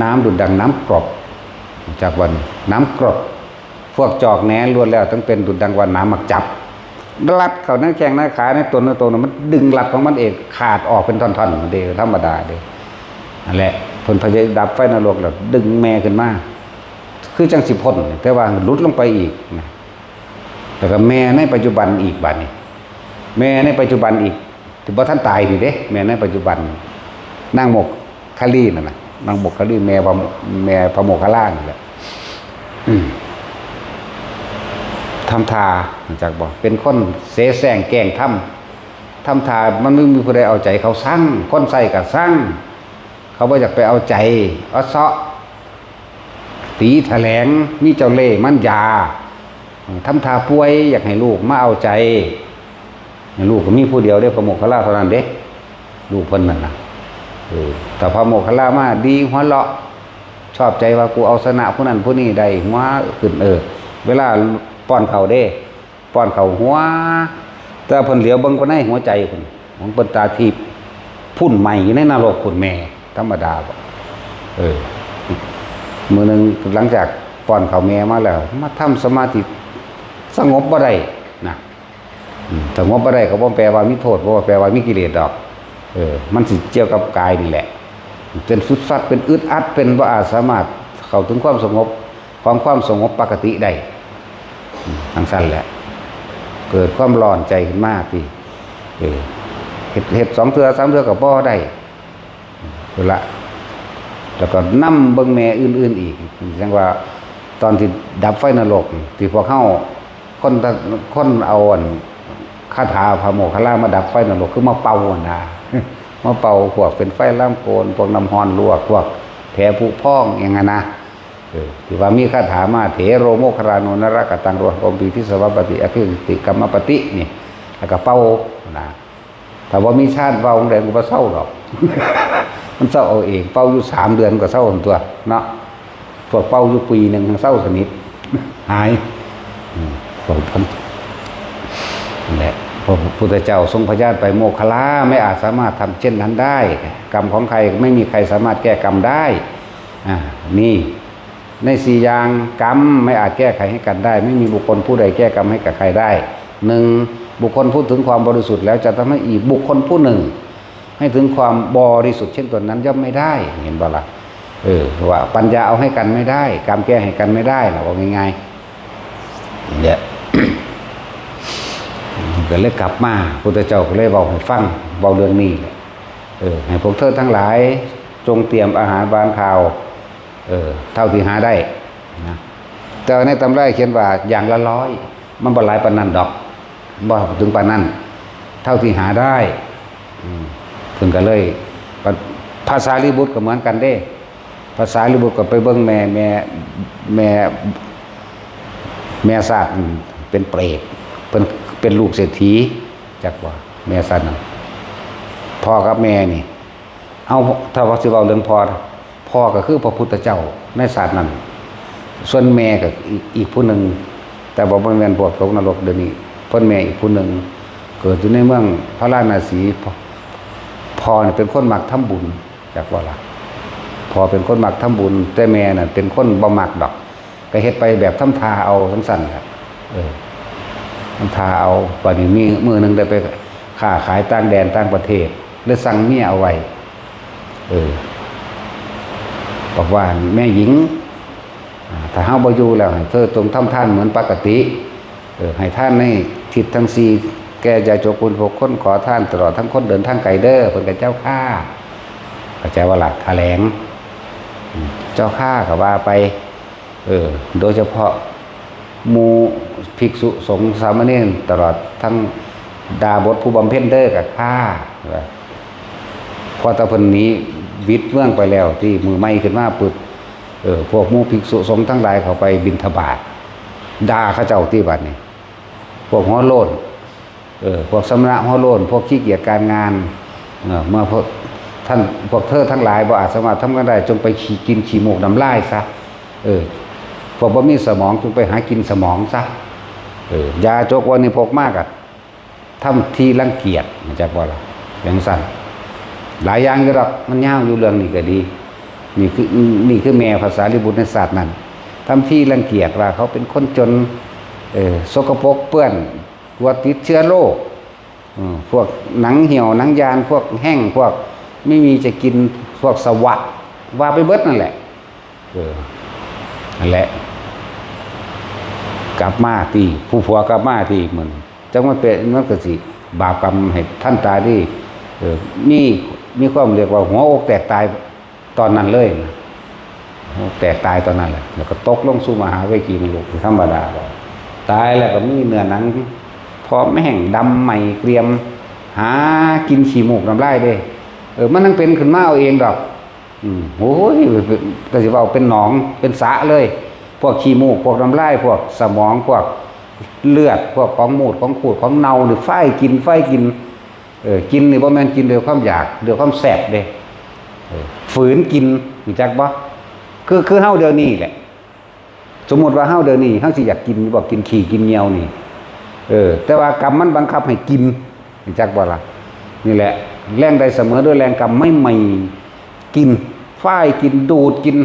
น้ำดุดดังน้ำกรดจากวันน้ำกรดพวกจอกแหนล้วนแล้วต้องเป็นดุดดังวันน้ำมักจับรัดเขาหน้าแข้งหน้าขาในตัวมันดึงรัดของมันเองขาดออกเป็นท่อนๆเดียวธรรมดาเดียวนั่นแหละเพิ่นพยายามดับไฟนรกแล้วดึงแม่ขึ้นมาคือจังสิพ้นแต่ว่าหลุดลงไปอีกนะแต่ก็แม่ในปัจจุบันอีกบัดนี้แม่ในปัจจุบันอีกถือว่าท่านตายนี่เด้แม่ในปัจจุบัน นางโมกคลีนั่นนะนางโมกคลีแม่พระโมคคัลลานี่แหละทำทาจากบอกเป็นคนเสแสร้งแกล้งทำทามันไม่มีผู้ใดเอาใจเขาสั่งคนใส่กับสั่งเขาบ่อยากไปเอาใจเอาเซาะตีแถลงมีเจ้าเล่ห์มันยาทำทาป่วยอยากให้ลูกมาเอาใจลูกก็มีผู้เดียวได้พระโมคคัลลาเท่านั้นเด้ลูกเพิ่นนั่นนะแต่พระโมคคัลลามาดีหัวเราะชอบใจว่ากูเอาชนะผู้นั้นผู้นี้ได้หัวขึ้นเวลาป้อนเขาเด้ป้อนเขาหัวแต่เพิ่นเหลียวเบิ่งก็ในหัวใจเพิ่นของเพิ่นตาทิพย์พุ่นใหม่ในนรกคุณแม่ธรรมดาบ่มื้อนึงหลังจากป้อนเขาแม่มาแล้วมาทำสมาธิสงบบ่ได้นะสงบบ่ได้ก็บ่แปลว่ามีโทษบ่แปลว่ามีกิเลสดอกมันสิเกี่ยวกับกายนี่แหละเป็นฟุดฟัดเป็นอึดอัดเป็นบ่อาจสามารถเข้าถึงความสงบความสงบปกติได้ทั้งสั้นแหละเกิดความร้อนใจขึ้นมากพี่เห็ด2 เทื่อ 3 เทื่อกับบ่ได้ละแล้วก็นำเบิ่งแม่อื่นๆอีกจังว่าตอนที่ดับไฟนรกที่พวกเฮาคนเอาคาถาพระโมคคัลลามาดับไฟนรกคือมาเป่านะมาเป่าพวกเป็นไฟล่ามโกนพวกน้ำร้อนลวกพวกแผลผุพองอย่างนั้นนะที่ว่ามีคาถามาเถโรโมคคารานนรกตังโรหปปีทิสวัปติอภิติกรรมปฏินี่แล้วก็เป่านะแต่ว่ามีชาติเป่าแรงก็บ่เศร้าหรอกมันเศร้าเอาเองเป่าอยู่3 เดือนก็เศร้าตัวเนาะพวกเป่าอยู่ปีนึงเศร้าสนิทหายบอกท่านนั่นแหละพระพุทธเจ้าทรงพยานไปโมคคัลลาไม่อาจสามารถทำเช่นนั้นได้กรรมของใครไม่มีใครสามารถแก้กรรมได้นี่ใน4 อย่างกรรมไม่อาจแก้ไขให้กันได้ไม่มีบุคคลผู้ใดแก้กรรมให้กับใครได้1บุคคลพูดถึงความบริสุทธิ์แล้วจะทำให้อีกบุคคลผู้หนึ่งให้ถึงความบริสุทธิ์เช่นตนนั้นย่อมไม่ได้เห็นบ่ล่ะว่าปัญญาเอาให้กันไม่ได้กรรมแก้ให้กันไม่ได้หรอกว่าง่ายๆเนี่ยก็เลยกลับมาพุทธเจ้าก็เลยบอกให้ฟังเบาเรื่องนี้ให้พวกเธอทั้งหลายจงเตรียมอาหารบานข่าวเท่าที่หาได้นะแต่ในตำราเขียนว่าอย่างละ100มันบ่หลายปานนั้นดอกบ่ถึงปานนั้นเท่าที่หาได้ถึงก็เลยภาษาลิบุตรก็เหมือนกันเด้ภาษาลิบุตรก็ไปเบิ่งแม่ซากเป็นเปรตเป็นลูกเศรษฐีจักว่าแม่ซั่นพ่อกับแม่นี่เอาถ้าว่าสิเว้าเรื่องพ่อก็คือพระพุทธเจ้าในศาสตร์นั้นส่วนแม่ก็อีกผู้หนึ่งแต่บอกว่าแม่นพวกตกนรกเดี๋ยวนี้เพิ่นแม่อีกผู้หนึ่งเกิดอยู่ในเมืองพระราชนาสีพ่อเนี่ยเป็นคนมักทำบุญจักว่าล่ะพ่อเป็นคนมักทำบุญแต่แม่น่ะเป็นคนบ่มักดอกก็เฮ็ดไปแบบทำทาเอาสั้นๆครับทำทาเอาบัดนี้มีมื้อนึงได้ไปค้าขายต่างแดนต่างประเทศเลยสั่งเมียเอาไว้บอกว่าแม่หญิงถ้าเฮาบ่อยู่แล้วให้เธอจงทำทานเหมือนปกติให้ท่านในทิศทั้ง4แก่ใจโจกุล6คนขอท่านตลอดทั้งคนเดินทางไกลเด้อเพิ่นก็เจ้าข้าเข้าใจว่าหลักแถลงเจ้าข้าก็ว่าไปโดยเฉพาะหมู่ภิกษุสงฆ์สามเณรตลอดทั้งดาบทผู้บำเพ็ญเด้อก็ข้าพอตะเพิ่นนี้วิทย์เมืองไปแล้วที่มือไม้ขึ้นมาปึดพวกหมู่ภิกษุสงฆ์ทั้งหลายเขาไปบิณฑบาตด่าเขาเจ้าที่บัดนี้พวกหัวโลนพวกสมณะหัวโลนพวกขี้เกียจการงานเมื่อพวกเธอทั้งหลายบ่อาจสามารถทำกันได้จงไปกินขี้มูกน้ำลายซะพวกบ่มีสมองจงไปหากินสมองซะยาจกวันนี้พกมากอ่ะทำที่รังเกียจมันจะบ่ล่ะอย่างสั้นหลายอย่างอยู่หรอกมันยาวอยู่เรื่องนี้ก็ดีนี่คือแม่ภาษาลิบุตรในศาสตร์นั้นทำที่รังเกียจว่าเขาเป็นคนจนสกปรกเปื้อนกลัวติดเชื้อโรคพวกหนังเหี่ยวหนังยานพวกแห้งพวกไม่มีจะกินพวกสวะว่าไปเบิดนั่นแหละนั่นแหละกลับมาที่ผู้ผัวกลับมาที่มันจังมันเป็นมันก็สิบาปกรรมให้ท่านตาดีมี มีความเรียกว่าหัวอกแตกตายตอนนั้นเลยหัวอกแตกตายตอนนั้นแหละแล้วก็ตกลงสู่มหาเวทีนรกธรรมดาตายแล้วก็มีเนื้อหนังพร้อมแห้งดำใหม่เกรียมหากินขี้มูกน้ำลายเด้มันนั่งเป็นขึ้นมาเอาเองดอกโอ้ยก็สิว่าเป็นหนองเป็นสระเลยพวกขี้มูกพวกน้ำลายพวกสมองพวกเลือดพวกของมูดของขูดของเน่าหรือไฟกินกินนี่บ่แม่นกินเดี๋ยวความอยากเดี๋ยวความแสบเด้ฝืนกินรู้จักบ่คือเฮาเดี๋ยวนี้แหละสมมุติว่าเฮาเดี๋ยวนี้เฮาสิอยากกินบ่กินขี้กินเหนียวนี่แต่ว่ากรรมมันบังคับให้กินรู้จักบ่ล่ะนี่แหละแรงใดเสมอด้วยแรงกรรมไม่กินฝ้ายกินดูดกิน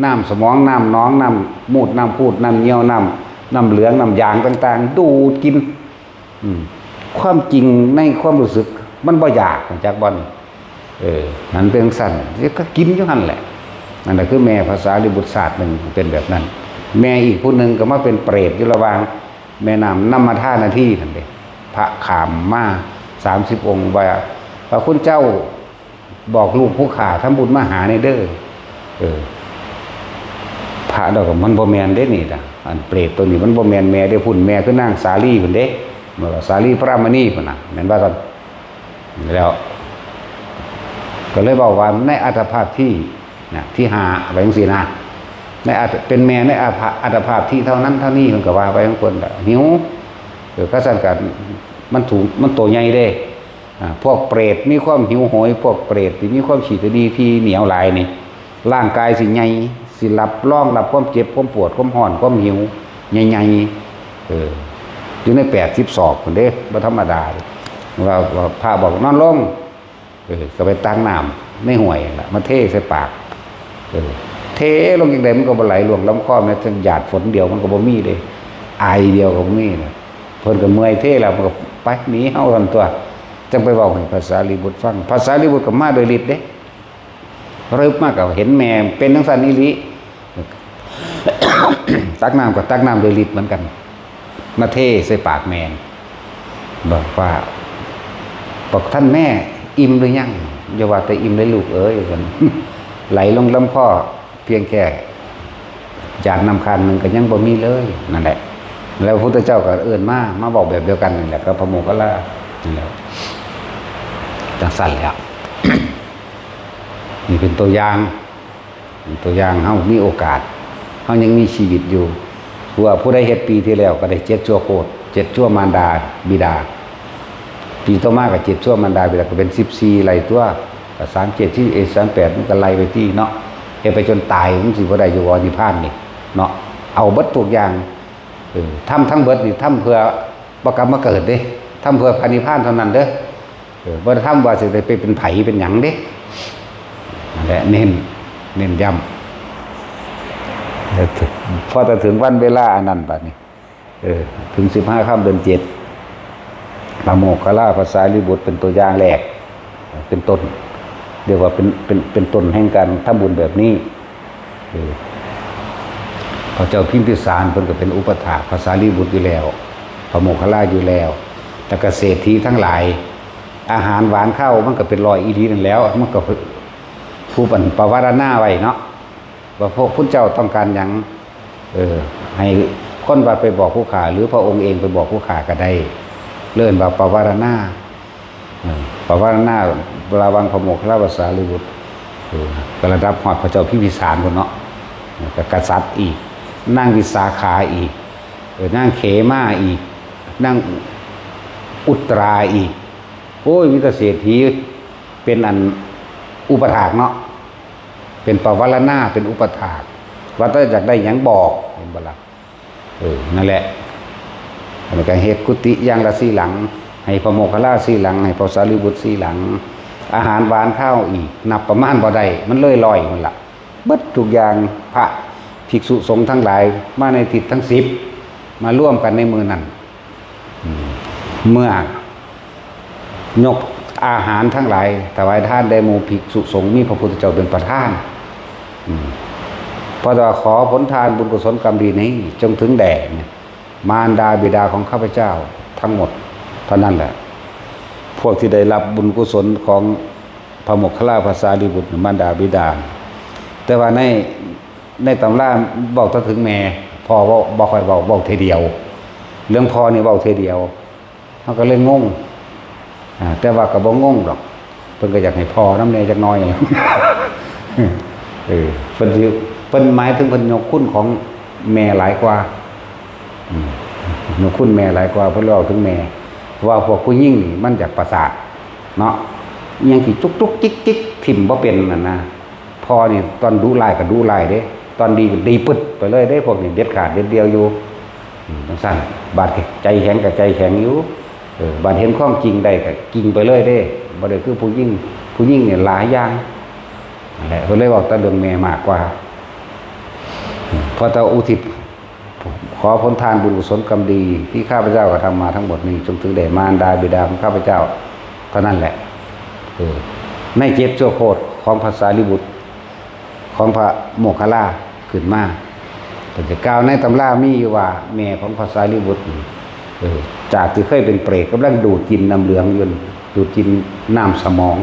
น้ำสมองน้ำหนองน้ำมูดน้ำพูดน้ำเหนียวน้ำเหลืองน้ำยางต่างๆดูดกินความจริงในความรู้สึกมันบ่อยากจากบ่อนนั่นเป็นสั่นก็กินอยู่หั่นแหละนั่นแหละคือแม่ภาษาลิบุตรศาสตร์หนึ่งเป็นแบบนั้นแม่อีกผู้หนึ่งก็มาเป็นเปรตอยู่ระหว่างแม่น้ำน้ำมาท่านาที่นั่นเองพระขามมา30 องค์ว่าพระคุณเจ้าบอกลูกผู้ขาทำบุญมาหาในเด้อพระดอกมันบ่แมนเด้นี่นะอันเปรตตัวนี้มันบ่แมนแม่ได้พุ่นแม่คือนางสาลีพุ่นเด้เมื่อสาลีพระมณีพุ่นน่ะแม่นว่ากันแล้วก็เลยบอกว่าในอัตภาพที่ที่หาไปจังซี่นะในเป็นแม่ในอัตภาพที่เท่านั้นเท่านี้มันก็ว่าไปของคนหิวก็สั่นกันมันตัวใหญ่เด้พวกเปรตมีความหิวโหยพวกเปรตที่มีความฉีดดีที่เหนียวหลายนี่ร่างกายสิใหญ่สิรับความเจ็บความปวดความห่อนความหิวใหญ่อยู่ใน80 ศอกคนเด้บ่ธรรมดาว่าพระบอกนอนลงก็ไปตั้งน้ำในห่วยล่ะมาเทใส่ปากเทลงอย่างใดมันก็บ่ไหลลงลำคอแม้แต่หยาดฝนเดียวมันก็บ่มีเลยไอเดียวก็บ่มีเลยเพิ่นก็เมื่อยเทแล้วมันก็ไปหนีเฮาทันตัวจังไปบอกให้ภาษาลีบุตรฟังภาษาลีบุตรก็มาโดยฤทธิ์เด้รึบมากก็เห็นแม่เป็นจังซั่นอีหลี ตักน้ำกับตักน้ำโดยฤทธิ์เหมือนกันมาเทใส่ปากแม่บอกว่าบอกท่านแม่อิ่มหรือยังอย่าว่าแต่อิ่มเลยลูกเอ้ยกันไหลลงลำคอเพียงแค่จานน้ำคันหนึ่งก็ยังบ่มีเลยนั่นแหละแล้วพระพุทธเจ้าก็เอื้อนมาบอกแบบเดียวกันนั่นแหละกับพระโมคคัลลานั่นแหละจังสั่นแล้ว นี่เป็นตัวอย่างเฮามีโอกาสเฮายังมีชีวิตอยู่ว่าผู้ใดเฮ็ดปีที่แล้วก็ได้7 ชั่วโคตร7 ชั่วมารดาบิดาปีต่อมาก็7 ชั่วมารดาบิดาก็เป็น14ไล่ตัวก็37ที่38มันก็ไล่ไปที่เนาะเฮ็ดไปจนตายมันสิบ่ได้อยู่วนิพพานนี่เนาะเอาเบิดทุกอย่างทำทั้งเบิดนี่ทำเพื่อบ่กลับมาเกิดเด้ทำเพื่อพระนิพพานเท่านั้นเด้อบ่ได้ทำว่าสิได้ไปเป็นไผเป็นหยังเด้นั่นแหละเน้นย้ำพอจะถึงวันเวลาอันนั้นบัดนี้ถึง15 ค่ำเดือน 7พระโมคคัลลาภาษาลิบุตรเป็นตัวอย่างแรกเป็นต้นเรียกว่าเป็นต้นแห่งการทำบุญแบบนี้พระเจ้าพิมพิสารเพิ่นก็เป็นอุปถากภาษาลิบุตรอยู่แล้วพระโมคคัลลาอยู่แล้วแต่เกษตรทีทั้งหลายอาหารหวานข้าวมันก็เป็นรอยอีทีนั่นแล้วมันก็ผู้ปวารณาไว้เนาะว่าพวกพุทธเจ้าต้องการหยังให้คนว่าไปบอกผู้ขาหรือพระองค์เองไปบอกผู้ขาก็ได้เลื่อนว่าปวารณาระวังพระโมคคัลลาภาษาลิบุตรก็ระดับหอดพระเจ้าพิมพิสารคนเนาะกับกษัตริย์อีกนั่งวิสาขาอีกนั่งเขมาอีกนั่งอุตราอีกโอ้ยมีแต่เศรษฐีเป็นอันอุปถากเนาะเป็นปวารณาเป็นอุปถากว่าถ้าอยากได้หยังบอกเห็นบ่ล่ะนั่นแหละในการเฮ็ดกุฏิอย่างละ4 หลังให้พระโมคคัลลา4 หลังให้พระสารีบุตร4 หลังอาหารหวานข้าวอีกนับประมาณบ่ได้มันเลยลอยมันล่ะเบิดทุกอย่างพระภิกษุสงฆ์ทั้งหลายมาในทิศทั้ง10มาร่วมกันในมือนั้นเมื่อยกอาหารทั้งหลายถวายทานแด่หมู่ภิกษุสงฆ์มีพระพุทธเจ้าเป็นประธานเพราะว่าขอผลทานบุญกุศลกรรมดีนี้จงถึงแด่มารดาบิดาของข้าพเจ้าทั้งหมดเท่านั้นแหละพวกที่ได้รับบุญกุศลของ พระโมคคัลลาภาษาลิบุตรมารดาบิดาแต่ว่าในตำราบอกถึงแม่พ่อบอกค่อยบอกเทเดียวเรื่องพ่อนี่บอกเทเดียวเขาก็เลยงงแต่ว่าก็บ่งงหรอกเพิ่นก็อยากให้พ่อน้ำแน่จักหน่อยเพิ่นหมายถึงเพิ่นยกคุณของแม่หลายกว่ายกคุณแม่หลายกว่าเพิ่นเล่าถึงแม่ว่าพวกผู้หญิงนี่มันจากประสาทเนาะยังที่จุกๆจิกๆถิ่มบ่เป็นนั่นนะพ่อนี่ตอนดูลายก็ดูลายเด้ตอนดีก็ดีปึ๊ดไปเลยได้พวกนี้เด็ดขาดเด็ดเดียวอยู่จังซั่นบาดใจแข็งกับใจแข็งอยู่บาดเห็นความจริงได้ก็จริงไปเลยเด้บ่ได้คือผู้หญิงเนี่ยหลายอย่างนั่นแหละเพิ่นเลยบอกแต่เรื่องแม่มากกว่าพอตาอุทิศขอผลทานบุญกุศลกรรมดีที่ข้าพเจ้ากระทำมาทั้งหมดนี้จงถึงแด่มารดาบิดาของข้าพเจ้าเท่านั้นแหละในเจ็บชั่วโคตรของภาษาลิบุตรของพระโมคคัลลาขึ้นมาแต่จะกล่าวในตำรามีอยู่ว่าแม่ของภาษาลิบุตรจากที่เคยเป็นเปรตกำลังดูดกินน้ำเหลืองอยู่ดูดกินน้ำสมอง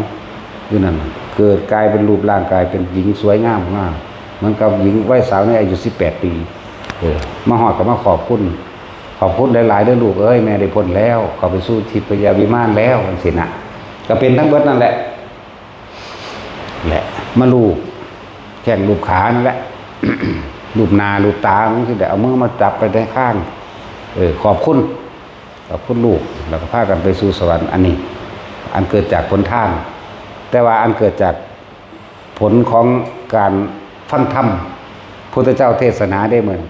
อยู่นั่นเกิดกลายเป็นรูปร่างกายเป็นหญิงสวยงามมากเหมือนกับหญิงวัยสาวในอายุ18 ปีมาหอดกับมาขอบคุณหลายๆเด้อลูกเอ้ยแม่ได้พ้นแล้วเขาไปสู้ทิพยวิมานแล้วจังซี่น่ะก็เป็นทั้งเบิดนั่นแหละมาลูกแข่งรูปขานั่นแหละ รูปนารูปตามันคือแต่เอามือมาจับไปได้ข้างขอบคุณลูกแล้วก็พากันไปสู่สวรรค์อันนี้อันเกิดจากผลทานแต่ว่าอันเกิดจากผลของการฟังธรรมพุทธเจ้าเทศนาได้เหมือน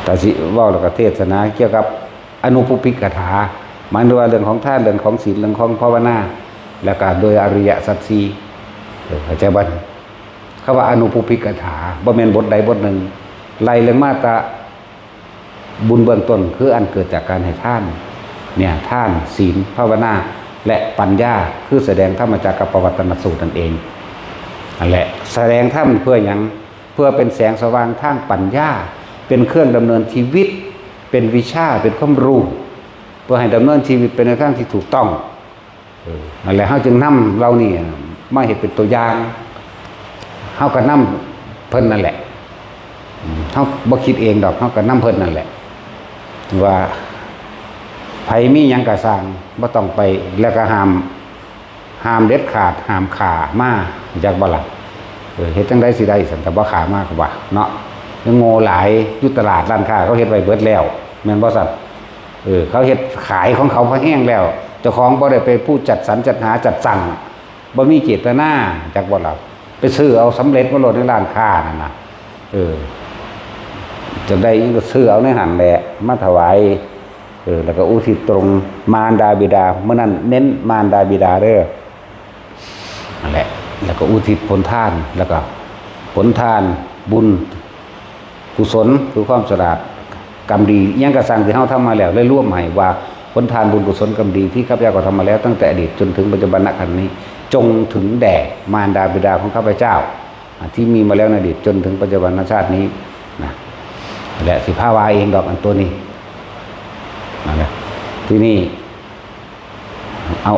แต่สิว่าแล้วก็เทศนาเกี่ยวกับอนุปุพิกถาหมายถึงว่าเรื่องของทานเรื่องของศีลเรื่องของภาวนาแล้วก็โดยอริยสัจสี่เข้าใจบ่คำว่าอนุปุพิกถาบ่แม่นบทใดบทหนึ่งไล่เรื่องมาตราบุญเบื้องต้นคืออันเกิดจากการให้ทานเนี่ยทานศีลภาวนาและปัญญาคือแสดงธรรมจักรปวัตตนสูตรนั่นเองนั่นแหละแสดงธรรมเพื่อหยังเพื่อเป็นแสงสว่างทางปัญญาเป็นเครื่องดำเนินชีวิตเป็นวิชาเป็นความรู้เพื่อให้ดำเนินชีวิตเป็นในทางที่ถูกต้องนั่นแหละเฮาจึงนำเรานี่มาเฮ็ดเป็นตัวอย่างเฮาก็นำเพิ่นนั่นแหละเฮาบ่คิดเองดอกเฮาก็นำเพิ่นนั่นแหละว่าไผมีหยังก็สร้างบ่ต้องไปแล้วก็ห้ามเด็ดขาดห้ามฆ่ามาจากบ่ล่ะเฮ็ดจังได๋สิได้ซั่นแต่บ่ฆ่ามาก็ว่าเนาะยังโง่หลายอยู่ตลาดร้านค้าเขาเฮ็ดไว้เบิดแล้วแม่นบ่ซั่นเขาเฮ็ดขายของเขาพอแห้งแล้วเจ้าของบ่ได้ไปผู้จัดสรรจัดหาจัดสั่งบ่มีเจตนาจากบ่ล่ะไปซื้อเอาสำเร็จมาโหลดในร้านค้านั่นน่ะจะได้ยังก็ซื้อเอาในหันแหละมาถวายแล้วก็อุทิศตรงมารดาบิดาเมื่อนั้นเน้นมารดาบิดาเด้อนั่นแหละแล้วก็อุทิศผลทานแล้วก็ผลทานบุญกุศลคือความสะอาดกรรมดียังกระสังที่เฮาทำมาแล้วเลยร่วมใหม่ว่าผลทานบุญกุศลกรรมดีที่ข้าพเจ้าก็ทำมาแล้วตั้งแต่อดีตจนถึงปัจจุบันณขณะนี้จงถึงแด่มารดาบิดาของข้าพเจ้าที่มีมาแล้วในอดีตจนถึงปัจจุบันชาตินี้นะและสิภาวาเองดอกอันตัวนี้นั่นแหละที่นี่เอา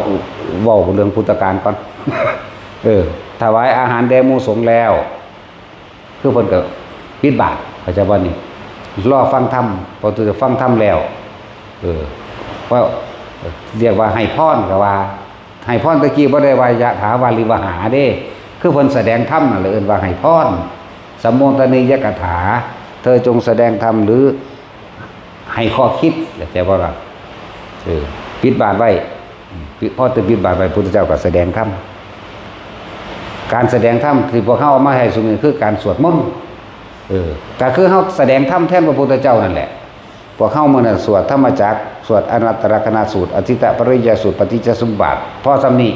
เว้าเรื่องพุทธกาลก่อนถวายอาหารแด่หมู่สงฆ์แล้วคือเพิ่นก็ปิดบาตรเข้าใจบ่นี่รอฟังธรรมพอจะฟังธรรมแล้วว่าเรียกว่าให้พรก็ว่าให้พรตะกี้บ่ได้ว่ายะถาวาลิวหาเด้คือเพิ่นแสดงธรรมนั่นแหละเอิ้นว่าให้พรสัมโมทนียกถาเธอจงแสดงธรรมหรือให้ข้อคิดเข้าใจบ่ล่ะปิดบาตรไว้พอจะปิดบาตรไว้พุทธเจ้าก็แสดงธรรมการแสดงธรรมที่พวกเฮาเอามาให้สุนี่คือการสวดมนต์ก็คือเฮาแสดงธรรมแทนพระพุทธเจ้านั่นแหละพวกเฮามื้อนั้นสวดธรรมจักรสวดอนัตตลกนาสูตรอธิตปริยสูตรปฏิจจสมุปบาทพอสำนี้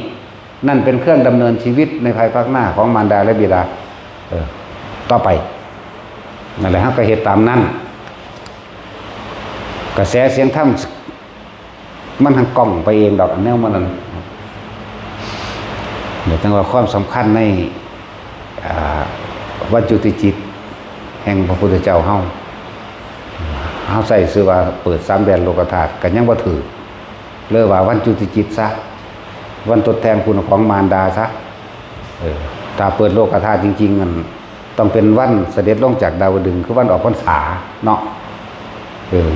นั่นเป็นเครื่องดำเนินชีวิตในภายภาคหน้าของมารดาและบิดาต่อไปนั่นแหละเฮาก็เฮ็ดตามนั้นกระแสเสียงธรรมมันหันกล้องไปเองดอกอันแนวมันนั้นเดี๋ยวตั้งว่าความสำคัญในวัดจุติจิตแห่งพระพุทธเจ้าเฮาใส่ชื่อว่าเปิด3 แดนโลกธาตุกันยังบ่ถือเลิกว่าวันจุติจิตซะ วันทดแทนคุณของมารดาซะถ้าเปิดโลกธาตุจริงๆมันต้องเป็นวันเสด็จลงจากดาวดึงส์คือวันออกพรรษาเนาะ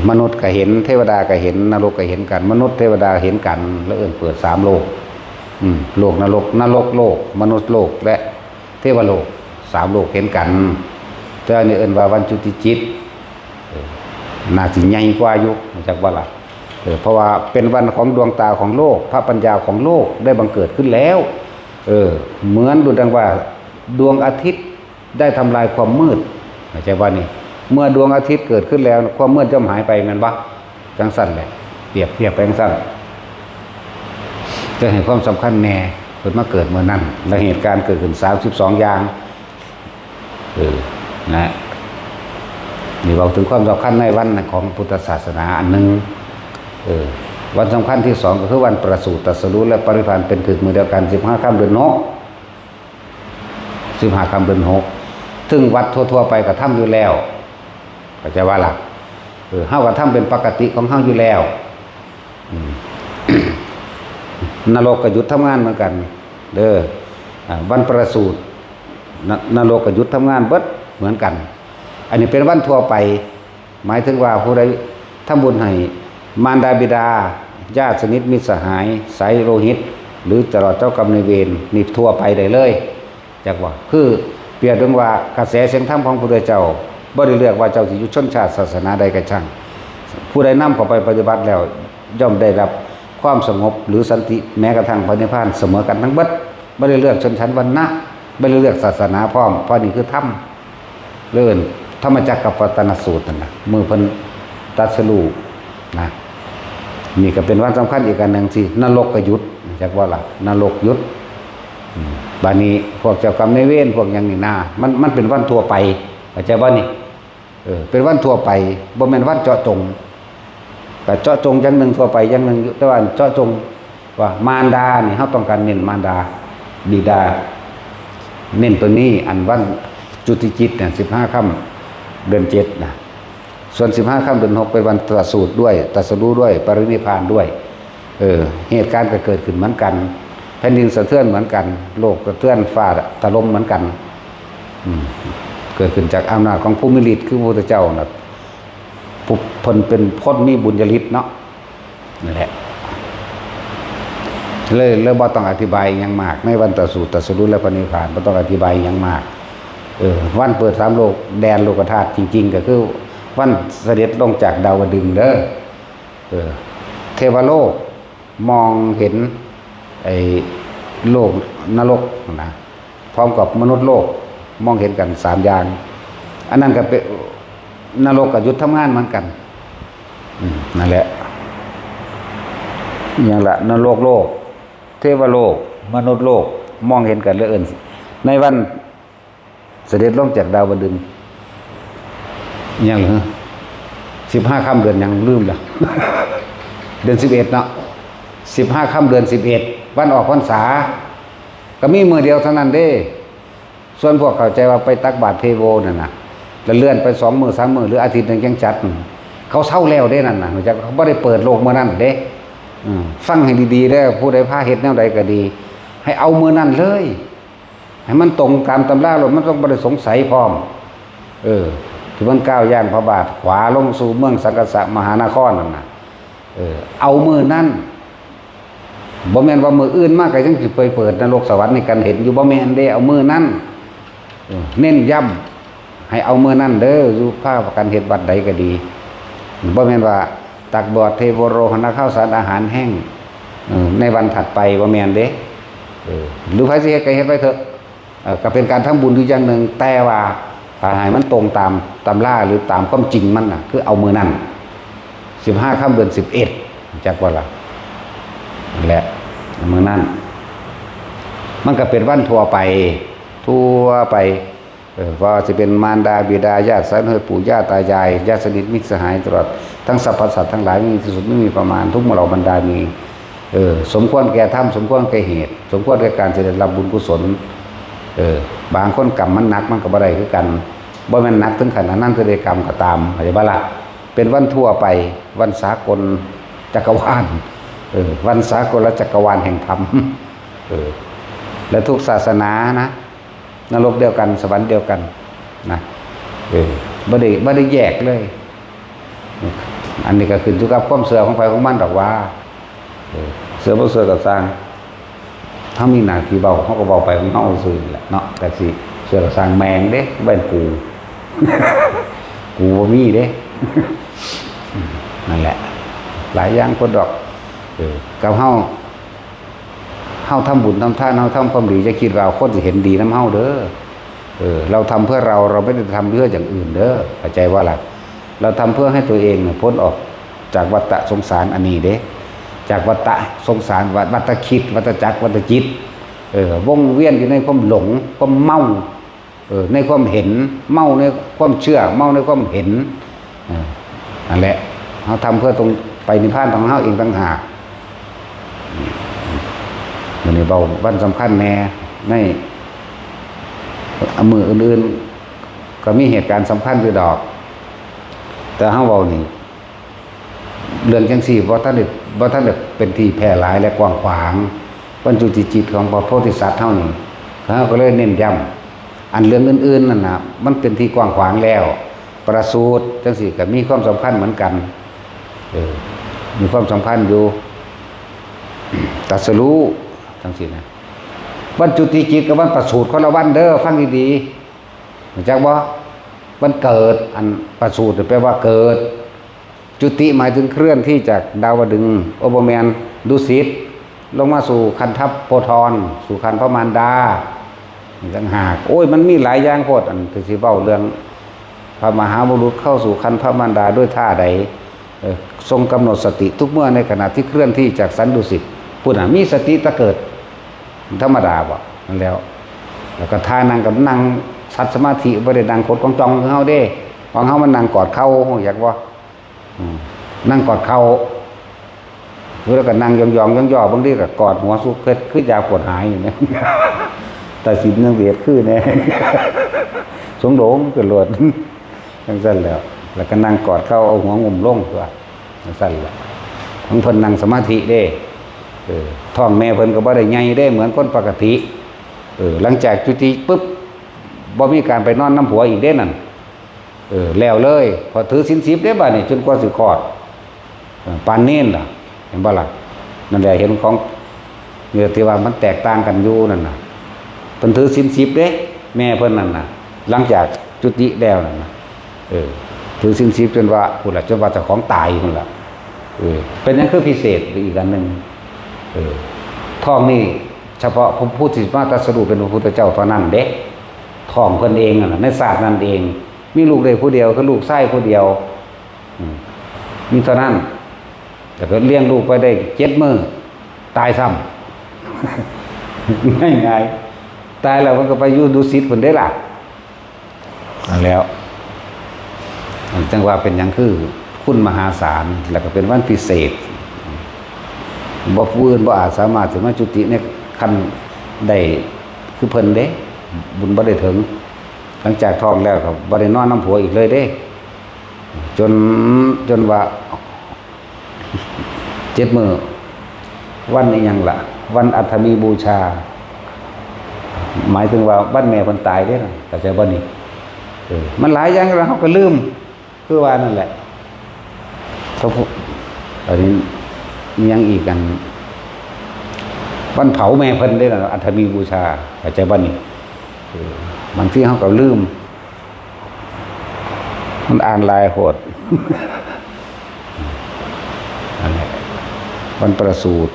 มนุษย์ก็เห็นเทวดาก็เห็นนรกก็เห็นกันมนุษย์เทวดาเห็นกันแล้วเปิด3โลกโลกนรกโลกมนุษย์โลกและเทวโลก3โลกเห็นกันแต่อันนี้ว่าวันจุติจิตน่าสิใหญ่กว่าอยู่จากว่าล่ะเพราะว่าเป็นวันของดวงตาของโลกพระปัญญาของโลกได้บังเกิดขึ้นแล้วเหมือนดูดังว่าดวงอาทิตย์ได้ทำลายความมืดเข้าใจว่านี่เมื่อดวงอาทิตย์เกิดขึ้นแล้วความมืดย่อมหายไปแม่นบ่จังสั่นแหละเปรียบเทียบไปจังสั่นจะเห็นความสำคัญแน่เพิ่นมาเกิดเมื่อนั้นและเหตุการณ์เกิดขึ้น32อย่างนะนี่บอกถึงความสำคัญในวันของพุทธศาสนาอันนึงวันสำคัญที่2ก็คือวันประสูติตรัสรู้และปรินิพพานเป็นถึงมือเดียวกัน15ค่ำเดือน15ค่ำเดือน6ซึ่งวัดทั่วๆไปก็ทำอยู่แล้วเข้าใจว่าล่ะเฮาก็ทำเป็นปกติของเฮาอยู่แล้วนรกก็หยุดทำงานเหมือนกันเด้อวันประสูตินรกก็หยุดทำงานเบิดเหมือนกันอันนี้เป็นวันทั่วไปหมายถึงว่าผู้ใดทำบุญให้มารดาบิดาญาติสนิทมิตรสหายสายโลหิตหรือตลอดเจ้ากรรมนายเวรนี่ทั่วไปได้เลยจักว่าคือเปรียบถึงว่ากระแสเสียงธรรมของพระพุทธเจ้าบ่ได้เลือกว่าเจ้าสิอยู่ชนชาติศาสนาใดก็ช่างผู้ใดนำเข้าไปปฏิบัติแล้วย่อมได้รับความสงบหรือสันติแม้กระทั่งพระนิพพานเสมอกันทั้งเบิดบ่ได้เลือกชนชั้นวรรณะบ่ได้เลือกศาสนาพร้อมเพราะนี่คือธรรมเลื่อนธรรมจักรปัตตนสูตรนั่นน่ะมือเพิ่นตรัสรู้นะนี่ก็เป็นวันสำคัญอีกอันหนึ่งที่นรกก็หยุดจักว่าล่ะนรกหยุดบานี้พวกเจ้ากรรมนายเวรพวกอย่างนี้นะมันเป็นวันทั่วไปเข้าใจบ่นี่เป็นวันทั่วไปบ่แม่นวันเจาะจงแต่เจาะจงอย่างหนึ่งทั่วไปอย่างหนึ่งแต่ว่าเจาะจงว่ามารดานี่เฮาต้องการเน้นมารดาบิดาเน้นตัวนี้อันวันจุติจิตเนี่ย15ค่ำเดือน7นะส่วน15ค่ำเดือน6เป็นวันตรัสรู้ด้วยปรินิพพานด้วยเหตุการณ์ก็เกิดขึ้นเหมือนกันแผ่นดินสะเทือนเหมือนกันโลกสะเทือนฟ้าถล่มเหมือนกันเกิดขึ้นจากอำนาจของผู้มีฤทธิ์คือพระพุทธเจ้าน่ะผู้เพิ่นเป็นพ้นมีบุญญาฤทธิ์เนาะนั่นแหละเลยบ่ต้องอธิบายหยังมากในวันตรัสรู้และปรินิพพานบ่ต้องอธิบายหยังมากวันเปิด3โลกแดนโลกธาตุจริงๆก็คือวันเสด็จลงจากดาวดึงส์เด้อเทวโลกมองเห็นไอ้โลกนรกนะพร้อมกับมนุษย์โลกมองเห็นกัน3อย่างอันนั้นก็เป็นนรกกับหยุดทำงานเหมือนกันนั่นแหละอย่างละนรกโลกเทวโลกมนุษย์โลกมองเห็นกันเหลือเกินในวันเสด็จลงจากดาวดึงส์ยังเหรอ15ค่ำเดือนยังลืมแล้ว เดือน11เนาะ15ค่ำเดือน11วันออกพรรษาก็มีมื้อเดียวเท่านั้นเด้ส่วนพวกเข้าใจว่าไปตักบาตรเทโวนั่นน่ะแล้วเลื่อนไป2มื้อ3มื้อหรืออาทิตย์นึงจังจัดเขาเซาแล้วเด้นั่นน่ะจักเขาบ่ได้เปิดโลกมื้อนั้นเด้ฟังให้ดีๆเด้อผู้ใดพาเฮ็ดแนวใดก็ดีให้เอามื้อนั้นเลยให้มันตรงตามตำราแล้วมันต้องบ่ได้สงสัยพร้อมที่มันก้าวย่างพระบาทขวาลงสู่เมืองสังกสะมหานครนั่นน่ะเอามือนั่นบ่แม่นว่ามืออื่นมากก็ยังสิไปเปิดนรกสวรรค์ในกันเห็นอยู่บ่แม่นเด้เอามือนั่นเน้นย้ำให้เอามือนั่นเด้ออยู่ภาคกันเฮ็ดวัดใดก็ดีบ่แม่นว่าตักบาตรเทโวโรหณข้าวสารอาหารแห้งในวันถัดไปบ่แม่นเด้หรือไผสิเฮ็ดก็เฮ็ดไว้เถอะก็เป็นการทำบุญอยู่อย่างหนึ่งแต่ว่าถ้าให้มันตรงตามตำราหรือตามความจริงมันน่ะคือเอามือนั่น15ค่ำเดือน11จักว่าล่ะแหละมือนั่นมันก็เป็นวันทั่วไปว่าจะเป็นมารดาบิดาญาติสายเลือดปู่ย่าตายายญาติสนิทมิตรสหายตลอดทั้งสรรพสัตว์ทั้งหลายไม่มีที่สุดไม่มีประมาณทุกเหล่าบรรดามีสมควรแก่ธรรมสมควรแก่เหตุสมควรแก่การจะได้รับบุญกุศลบางคนกรรมมันหนักมันก็บ่ได้คือกันบ่แม่นหนักถึงขนาดนั้นคือได้กรรมก็ตามเข้าใจบ่ล่ะเป็นวันทั่วไปวันสากลจักรวาล วันสากลจักรวาลแห่งธรรมและทุกศาสนานะนรกเดียวกันสวรรค์เดียวกันนะบ่ได้แยกเลยอันนี้ก็ขึ้นอยู่กับความเชื่อของใครของมันดอกว่าเชื่อบ่เชื่อก็สร้างถ้ามีหน้าที่เบาเขาก็เบาไปของเขาซื่อแหละเนาะแต่สิเชื่อก็สร้างแมงเด้บ้านกูกูบ่มีเด้นั่นแหละหลายอย่างคนดอกกับเฮาทำบุญทำทานเฮาทำความดีจะคิดว่าคนสิเห็นดีนำเฮาเด้อเราทำเพื่อเราไม่ได้ทำเพื่ออย่างอื่นเด้อเข้าใจว่าล่ะเราทำเพื่อให้ตัวเองพ้นออกจากวัฏสงสารอันนี้เด้จากวัฏสงสารวัฏคิดวัฏจักรวัฏจิตวงเวียนอยู่ในความหลงความเมาในความเห็นเมาในความเชื่อเมาในความเห็นนั่นแหละเราทำเพื่อตรงไปนิพพานของเราเองต่างหากมันนี่เบาวันสำคัญแน่ในมืออื่นๆก็มีเหตุการณ์สำคัญอยู่ดอกแต่เฮาเว้านี่เรื่องจังซี่บ่ทันได้เป็นที่แพร่หลายและกว้างขวางบรรจุจิตของพระโพธิสัตว์เฮานี่เฮาก็เลยเน้นย้ำอันเรื่องอื่นๆนั่นน่ะมันเป็นที่กว้างขวางแล้วประสูติจังซี่ก็มีความสำคัญเหมือนกันมีความสำคัญอยู่ตรัสรู้จังซี่นะวันจุติจิตกับวันประสูติคนละวันเด้อฟังดีๆรู้จักบ่วันเกิดอันประสูติแปลว่าเกิดจุติหมายถึงเคลื่อนที่จากดาวดึงส์โอเบอร์แมนดุสิตลงมาสู่คันทัพโพธรสู่คันพระมารดาต่างหากโอ้ยมันมีหลายอย่างโพดอันคือสิเว้าเรื่องพระมหาบุรุษเข้าสู่คันพระมารดาด้วยท่าใดทรงกำหนดสติทุกเมื่อในขณะที่เคลื่อนที่จากสันดุสิตพูดน่ะมีสติตะเกิดธรรมดาบ่นั่นแล้วก็ท่านั่งกับนั่งสัตสมาธิบ่ได้นั่งกดจ้องของเฮาเด้ของเฮามันนั่งกอดเข่าอยากบ่นั่งกอดเข่าแล้วก็นั่งยองๆย่อๆบางทีก็กอดหัวสุเกิดคือยาปวดหายอยู่เนี่ยแต่สิเนื่องเวียดคือแน่สงโดงเกิดหลวดจังซั่นแล้วก็นั่งกอดเข่าเอาหัวงุ่มลงตัวจังซั่นแหละของเพิ่นนั่งสมาธิเด้ท้องแม่เพิ่นก็บ่ได้ใหญ่ได้เหมือนคนปกติหลังจากจุติปุ๊บบ่มีการไปนอนน้ำผัวอีกเด้นั่นแล้วเลยพอถือศีล10ได้บัดนี้จนกว่าสิคลอดปานเน้นล่ะเห็นบ่ล่ะนั่นแหละเห็นของเนี่ยที่ว่ามันแตกต่างกันอยู่นั่นน่ะเพิ่นถือศีล10เด้แม่เพิ่นนั่นน่ะหลังจากจุติแล้วนั่นน่ะถือศีล10จนว่าพูดล่ะจนว่าเจ้าของตายพุ่นล่ะเป็นหยังคือพิเศษอีกอันนึงท้องนี่เฉพาะผมพูดที่มาตรัสรู้เป็นพระพุทธเจ้าเท่านั้นเด้ท้องเพิ่นเองน่ะในศาสตร์นั้นเองมีลูกได้ผู้เดียวคือลูกชายผู้เดียวมีเท่านั้นแต่ก็เลี้ยงลูกไปได้7 มื้อตายซ้ำ ง่ายๆตายแล้วมันก็ไปอยู่ดุสิตเพิ่นได้ล่ะนั่นแล้วจังว่าเป็นหยังคือคุณมหาศาลแล้วก็เป็นวันพิเศษบ่ผู้อื่นบ่อาจสามารถสิมาจุติในขั้นได้คือเพิ่นเด้บุญบ่ได้ถึงหลังจากท้องแล้วก็บ่ได้นอนน้ำผัวอีกเลยเด้จนว่า7 มื้อวันนี้ยังล่ะวันอัฐมีบูชาหมายถึงว่าวันแม่เพิ่นตายเด้น่ะเข้าใจบ่นี่มันหลายอย่างแล้วเฮาก็ลืมคือว่านั่นแหละเขาพูดอันนี้มียังอีกกันวันเผาแม่เพิ่นได้ล่ะอัฐมีบูชาเข้าใจบ่นี่บางทีเฮาก็ลืมมันอ่านลายโหดนั่นแหละวันประสูติ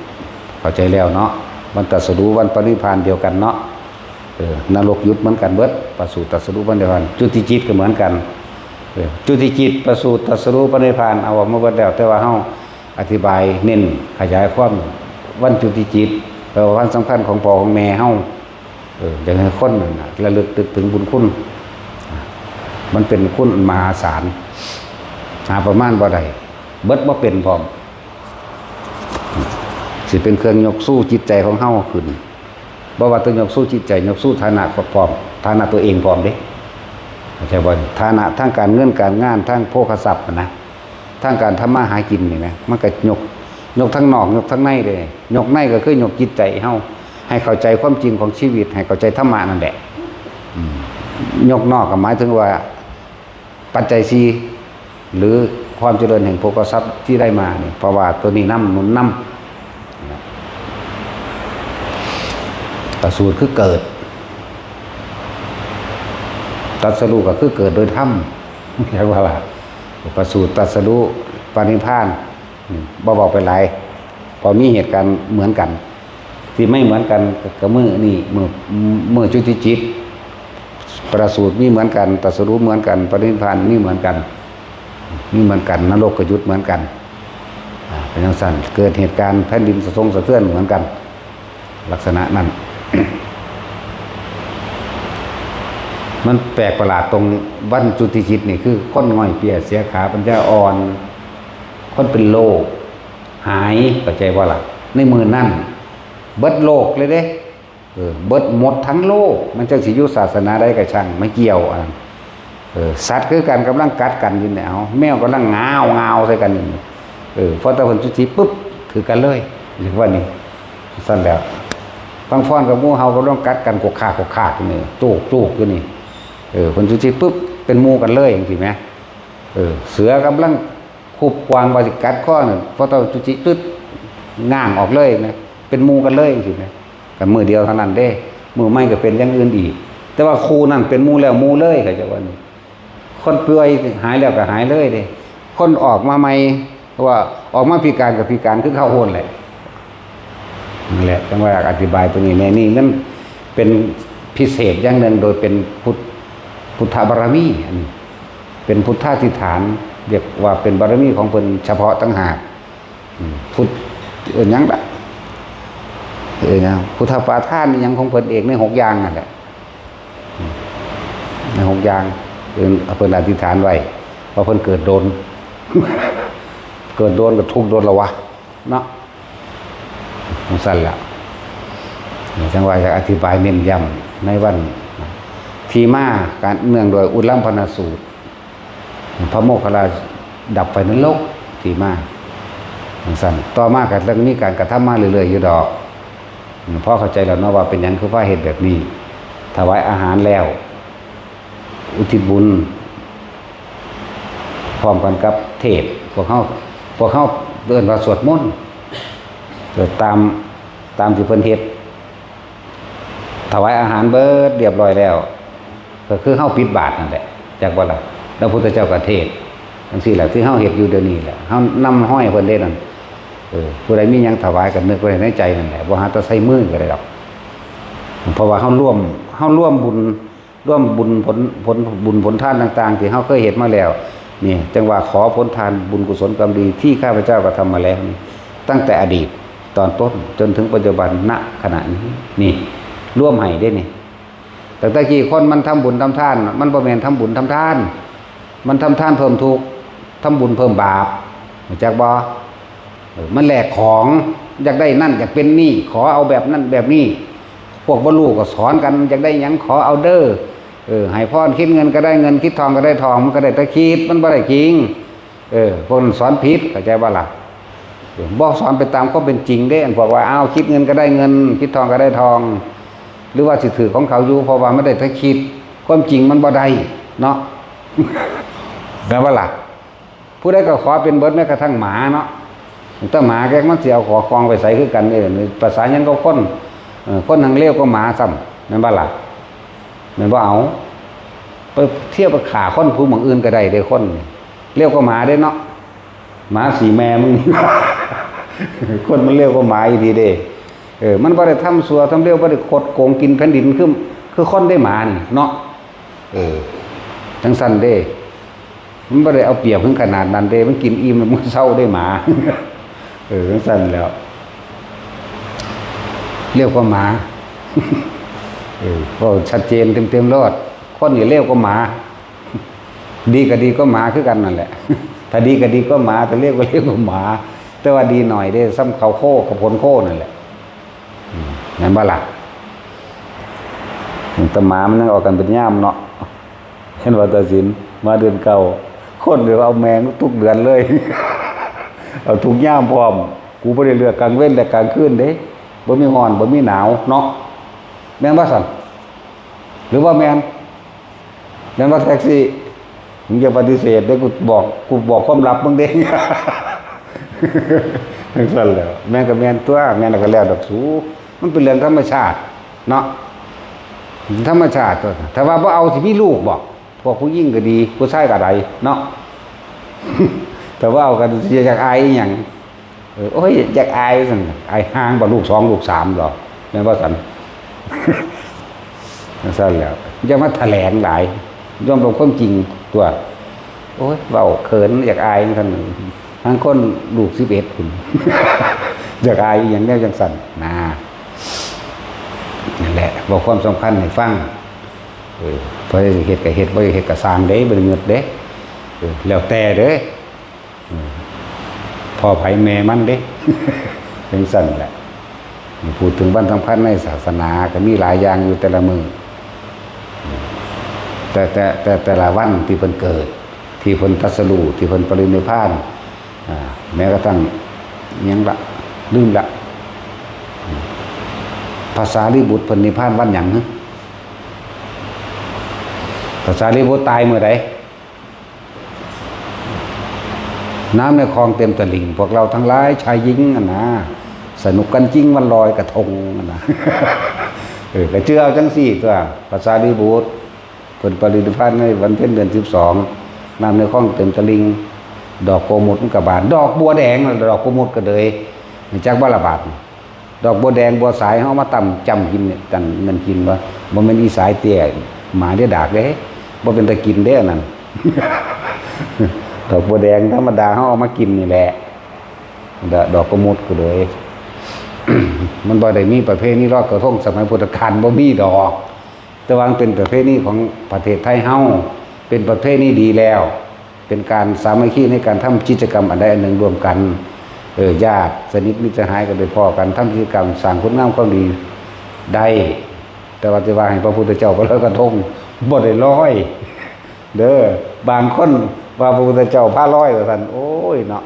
เข้าใจแล้วเนาะวันตรัสรู้วันปรินิพพานเดียวกันเนาะนรกยุทธเหมือนกันเบิดประสูติตรัสรู้วันเดียวกันจุติจิตก็เหมือนกันจุติจิตประสูติตรัสรู้ปรินิพพานเอามาเบิดแล้วแต่ว่าเฮาอธิบายเน้นขยายความวันจุติจิตแปลว่าวันสำคัญของพ่อของแม่เฮาอย่างให้คนนั่นน่ะระลึกถึงบุญคุณมันเป็นคุณมหาศาลหาประมาณบ่ได้เบิดบ่เป็นพร้อมสิเป็นเครื่องยกสู้จิตใจของเฮาขึ้นบ่ว่าต้องยกสู้จิตใจยกสู้ฐานะพร้อมฐานะตัวเองพร้อมเด้เข้าใจบ่ฐานะทางการเงินการงานทางโภคทรัพย์นะทางการทำมาหากินนี่นะมันก็ยก ยกทั้งนอกยกทั้งในเลยยกในก็คือยกจิตใจเฮาให้เข้าใจความจริงของชีวิตให้เข้าใจธรรมะนั่นแหละยกนอกก็หมายถึงว่าปัจจัยสี่หรือความเจริญแห่งโภคทรัพย์ที่ได้มาเนี่ยเพราะว่าตัวนี้นำหนุนนำตสูตรคือเกิดตรัสรู้ก็คือเกิดโดยธรรมเรียกว่าประสูติตรัสรู้ปณิพานบอกไปหลายพอมีเหตุการณ์เหมือนกันที่ไม่เหมือนกันกับมือนี่มือจุติจิตประสูติมีเหมือนกันตรัสรู้เหมือนกันปณิพานมีเหมือนกันนรกกับยุทธเหมือนกันเป็นอย่างสั้นเกิดเหตุการณ์แผ่นดินสะเทือนเหมือนกันลักษณะนั้น มันแปลกประหลาดตรงวันจุติจิตนี่คือคนง่อยเปียเสียขาปัญญาอ่อนคนเป็นโรคหายปัจจัยว่าล่ะในมือนั่นเบิดโลกเลยเด้เบิดหมดทั้งโลกมันจะสิยุศาสนาได้กับช่างไม่เกี่ยวสัตว์คือกันกำลังกัดกันอยู่เนี่ยแมวกำลังงาวใส่กันอยู่พอตะวันจุติปุ๊บถือกันเลยหรือว่านี่สั้นแล้วฟังฟ้อนกับงูเห่ากำลังกัดกันกกขาดนี่จูกอยู่นี่คนจุติปุ๊บเป็นหมู่กันเลยอย่างที่ไหมเสือกำลังคุบกวางวาสิกัดข้อเนี่ยพอตะวันจุติปุ๊บง่างออกเลยนะเป็นหมู่กันเลยอย่างที่ไหมกันมือเดียวเท่านั้นเด้มือไม่ก็เป็นอย่างอื่นอีกแต่ว่าครูนั่นเป็นหมู่แล้วหมู่เลยเขาจะว่านี่คนเปื่อยหายแล้วก็หายเลยเด้คนออกมาใหม่เพราะว่าออกมาพิการกับพิการคือเข้าโหนแหละนั่นแหละจังว่าอธิบายตัวนี้ในนี่นั่นเป็นพิเศษอย่างหนึ่งโดยเป็นพุทธบารมีอันนี้เป็นพุทธาธิษฐานเรียกว่าเป็นบารมีของเพิ่นเฉพาะตั้งหากพุทธยังละนะพุทธปาทานยังของเพิ่นเองใน6อย่างนั่นแหละใน6อย่างเพิ่นอธิษฐานไว้ว่าเพิ่นเกิดโดน เกิดโดนก็ทุกโดนละวะเนาะมันสั้นแล้วจังว่าจะอธิบายเน้นย้ำในวันทีมาการเนื่องโดยอุลัมพนสูตรพระโมคคัลลาดับไฟนรกทีมามันสั้นต่อมากันเรื่องนี้การกระทำมาเรื่อยๆอยู่ดอกเพราะเข้าใจแล้วเนาะว่าเป็นยังคือว่าเหตุแบบนี้ถวายอาหารแล้วอุทิศบุญพร้อมกันกับเทศพวกเขาเดินมาสวดมนต์เกิดตามที่เพิ่นเฮ็ดถวายอาหารเบิดเรียบร้อยแล้วก็คือเฮาปิดบาตรนั่นแหละจากว่าล่ะแล้วพุทธเจ้าก็เทศจังซี่แหละที่เฮาเฮ็ดอยู่เดี๋ยวนี้แหละเฮานำห้อยเพิ่นได้นั่นผู้ใดมีหยังถวายก็นึกไว้ในใจนั่นแหละบ่หาแต่ใส่มือก็ได้ดอกเพราะว่าเฮาร่วมบุญผลทานต่างๆที่เฮาเคยเฮ็ดมาแล้วนี่จังว่าขอผลทานบุญกุศลกรรมดีที่ข้าพเจ้าก็ทำมาแล้วนี่ตั้งแต่อดีตตอนต้นจนถึงปัจจุบันณขณะนี้นี่ร่วมให้ได้นี่แต่ตะกี้คนมันทำบุญทำทานมันบ่แม่นทำบุญทำทานมันทำทานเพิ่มทุกข์ทำบุญเพิ่มบาปจากบ่มันแหลกของอยากได้นั่นอยากเป็นนี่ขอเอาแบบนั่นแบบนี้พวกบ่รู้ก็สอนกันอยากได้หยังขอเอาเด้อให้พรคิดเงินก็ได้เงินคิดทองก็ได้ทองมันก็ได้แต่คิดมันบ่ได้จริงพวกนั้นสอนผิดเข้าใจบ่ล่ะบ่สอนไปตามความเป็นจริงเด้อันบอกว่าอ้าวคิดเงินก็ได้เงินคิดทองก็ได้ทองหรือว่าสิถือของเขาอยู่เพราะว่าไม่ได้แต่คิดความจริงมันบ่ได้เนาะแม่นบ่ล่ะผู้ใดก็ขอเป็นเบิดแม้กระทั่งหมาเนาะแต่หมาแกมันสิเอาขอคองไปใส่คือกันนี่ภาษาหยังก็คนทางเลวก็หมาซ้ำแม่นบ่ล่ะแม่นบ่เอาไปเทียบกับขาคนผู้หม่องอื่นก็ได้เด้คนเลวก็หมาเด้เนาะหมาสีแม่มึง คนมันเลวก็หมาอีทีเด้มันบ่ได้ทำชั่วทำเลวบ่ได้คดโกงกินแผ่นดินคือคนได้หมานี่เนาะจังซั่นเด้มันบ่ได้เอาเปรียบถึงขนาดนั้นเด้มันกินอิ่มมันเศร้าได้หมา จังซั่นแล้วเลวก็หมาก็ชัดเจนเต็มๆรอดคนนี่เลวก็หมาดีก็ดีก็หมาคือกันนั่นแหละถ้าดีก็ดีก็หมาถ้าเลวก็เลวก็หมาแต่ว่าดีหน่อยเด้ซ้ำเขาโคกับผลโคนั่นแหละนั่นบ่ล่ะแต่หมามันยังออกกันเป็นย่ามเนาะเห็นว่าตัดสินมาเดือนเก่าคนเดี๋ยวเอาแมงทุกเดือนเลยเอาทุกย่ามพร้อม กูบ่ได้เลือกกลางเว้นและกลางคืนเด้บ่มีร้อนบ่มีหนาวเนาะแม่นบ่ซั่นหรือว่าแม่นว่าแท็กซี่มึงอย่าปฏิเสธเด้กูบอกความลับมึงเด้นั่นซั่นแหละแม่นก็แม่นตัวแม่นก็แล้วดอกสูมันเป็นเรื่องธรรมชาติเนาะธรรมชาติตัวถ้าว่าบ่เอาสิมีลูกบ่พวกผู้หญิงก็ดีผู้ชายก็ได้เนาะแต่ว่าเอากันสิอยากอายอีหยังโอ้ยอยากอายซั่นอายห่างบ่ลูก2ลูก3หรอแม่นบ่ซั่นนั่นซั่นแล้วอย่ามาแถลงหลายยอมรับความจริงตัวโอ้ยเว้าเขินอยากอายซั่นบางคนลูก11พุ่นอยากอายอีหยังแนวจังซั่นนั่นแหละบอกความสำคัญให้ฟังเพราะเฮ็ดก็เฮ็ดบ่เฮ็ดก็สร้างเด้บ่ได้เงิดเด้แล้วแต่เด้พ่อไผแม่มันเด้เป็นสั่นแหละพูดถึงวันสำคัญในศาสนาก็มีหลายอย่างอยู่แต่ละมื้อแต่ละวันที่เพิ่นเกิดที่เพิ่นตรัสรู้ที่เพิ่นปรินิพพานแม้กระทั่งยังละลืมละภาษาลิบุตรเพิ่นนิพพานวันหยังภาษาลิบุตรตายเมื่อใดน้ำในคลองเต็มตลิ่งพวกเราทั้งหลายชายหญิงนะสนุกกันจริงวันลอยกระทงนะก็เชื่อเอาจังสี่ตัวภาษาลิบุตรเพิ่นปรินิพพานในวันเพ็ญเดือน12น้ำในคลองเต็มตลิ่งดอกโกมุตก็บานดอกบัวแดงดอกโกมุตก็เลยจักบ่ละบาทดอกบัวแดงบัวสายเฮามาตำจำกินเนี่ยตันมันกินว่าบ่แม่นอีสายเตี้ยหมาได้ดากเด้บ่เป็นตะกินเด้นั่น ดอกบัวแดงธรรมดาเฮาเอามากินนี่แหละดอกกระมุดก็เลย มันบ่ได้มีประเพณีลอยกระทงสมัยพุทธกาลบ่มีดอกแต่ว่าเป็นประเพณีของประเทศไทยเฮาเป็นประเพณีดีแล้วเป็นการสามัคคีในการทำกิจกรรมอันใดอันหนึ่งร่วมกันญาติสนิทมิตรสหายกันได้พอกันทำกิจกรรมสร้างคุณงามความดีได้แต่ว่าจะว่าให้พระพุทธเจ้าก็ลอยกระทงบ่ได้ลอยเด้อบางคนว่าพระพุทธเจ้าพาลอยว่าซั่นโอ้ยเนาะ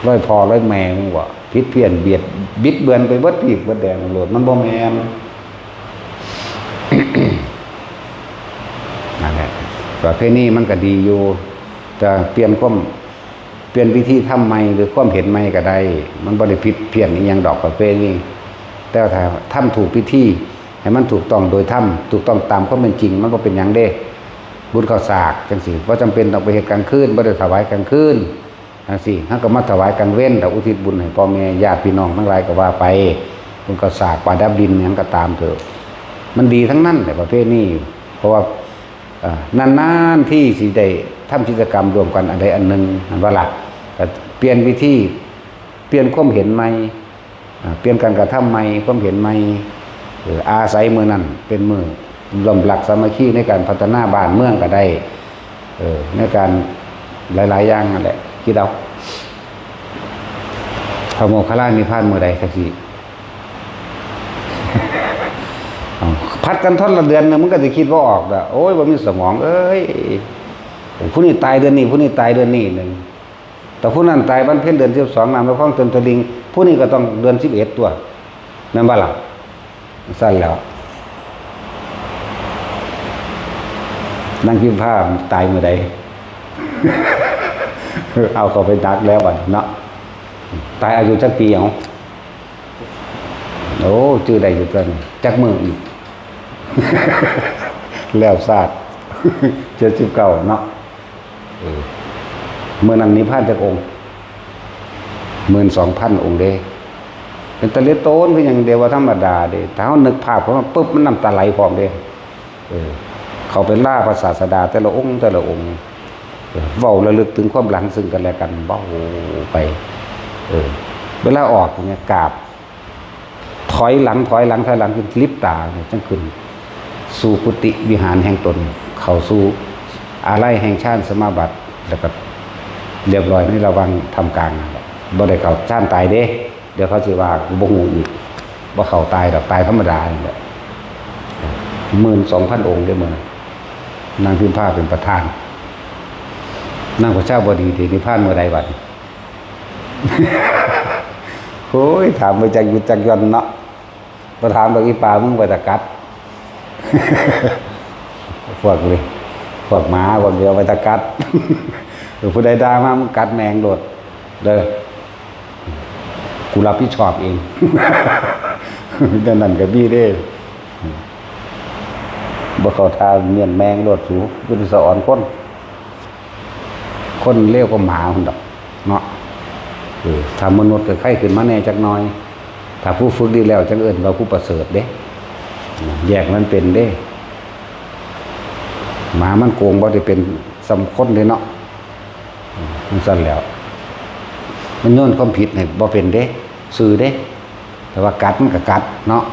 ลอยพอลอยแม่มึงว่าผิดเพี้ยนเบียดบิดเบือนไปเบิดปีกเบิดแดงโลดมันบ่แม่น นั่นแหละประเพณีมันก็ดีอยู่แต่เปลี่ยนวิธีทำใหม่หรือความเห็นใหม่ก็ได้มันบ่ได้ผิดเพี้ยนอีหยังดอกประเพณีแต่ถ้าทำถูกพิธีให้มันถูกต้องโดยทำถูกต้องตามความเป็นจริงมันบ่เป็นหยังเด้บุญข้าวสากจังซี่บ่จำเป็นต้องไปเฮ็ดกลางคืนบ่ได้ถวายกลางคืนจังซี่เฮาก็มาถวายกลางเว้นแล้วอุทิศบุญให้พ่อแม่ญาติพี่น้องทั้งหลายก็ว่าไปบุญข้าวสากปลาดับดินหยังก็ตามเถอะมันดีทั้งนั้นแต่ประเภทนี้เพราะว่านานๆที่สิได้ทำกิจกรรมรวมกันอันใดอันหนึ่งว่าล่ะเปลี่ยนวิธีเปลี่ยนความเห็นใหม่เปลี่ยนการกระทำใหม่ความเห็นใหม่อาศัยมือนั้นเป็นมือรวมหลักสามัคคีในการพัฒนาบ้านเมืองก็ได้ในการหลายๆอย่างนั่นแหละคิดเอาพระโมคคัลลานิพพานเมื่อใดสักทีพัดกันทนละเดือนนึงมันก็จะคิดว่าออกโอ้ยว่ามีสมองเอ้ยผู้นี้ตายเดือนนี้ผู้นี้ตายเดือนนี้นึงแต่ผู้นั้นตายวันเพ็ญเดือน12น้ำในคลองเต็มตลิ่งผู้นี้ก็ต้องเดือน11ตัวนั่นบ่ล่ะสั้นแล้วนั่งคิดภาพตายเมื่อใด เอาเข้าไปดักแล้วบัดเนาะตายอายุจักปีเอาโอ้ชื่อใดอยู่ตัวนี้จักมืออีก แล้วศาสตร์79เนาะเมื่อนั้นนิพพานจักองค์ 12,000 องค์เด้เป็นตะเลโตนคืออย่างเดียวว่าธรรมดาเด้ถ้าเฮานึกภาพเพราะว่าปึ๊บมันน้ำตาไหลพร้อมเด้เขาเป็นล่าพระศาสดาแต่ละองค์แต่ละองค์เว้าระลึกถึงความหลังซึ่งกันและกันเว้าไปเวลาออกเนี่ยกราบถอยหลังขึ้นลิบตาเนี่ยจังขึ้นสู่กุฏิวิหารแห่งตนเข้าสู่อาลัยแห่งฌานสมาบัติแล้วก็เรียบร้อยในระวังทำกลางบ่ได้เข้าฌานตายเด้เดี๋ยวเขาสิว่าบ่ฮู้อีกบ่เข้าตายดอกตายธรรมดานี่แหละ 12,000 องค์ได้มื้อนางพิมพาเป็นประธานนางพระเจ้าบดีที่นิพพานเมื่อใดบัด โอ้ยถามไปจากยุดจากยนเนาะพอถามดอกอีปลามึงไปตะกัด พวกเลยพวกหมาพวกเดียวไปตะกัด หรือผู้ใดด่ามามึงกัดแมงโดดเด้อกูรับผิดชอบเอง ดังนั้นกับบี้เด้บ่เข้าทางเมียนแมงโดดสูพุทธสอนคนเลี้ยวก็หมาคนดอกเนาะถ้ามนุษย์ก็ไข้ขึ้นมาแน่จักหน่อยถ้าผู้ฝึกดีแล้วจังเอิ้นว่าผู้ประเสริฐเด้แยกมันเป็นเด้หมามันโกงบ่ได้เป็นสำคนเลยเนาะมันสั่นแล้วมันโยนความผิดให้บ่เป็นเด้ซื่อเด้แต่ว่ากัดมันก็กัดเนาะ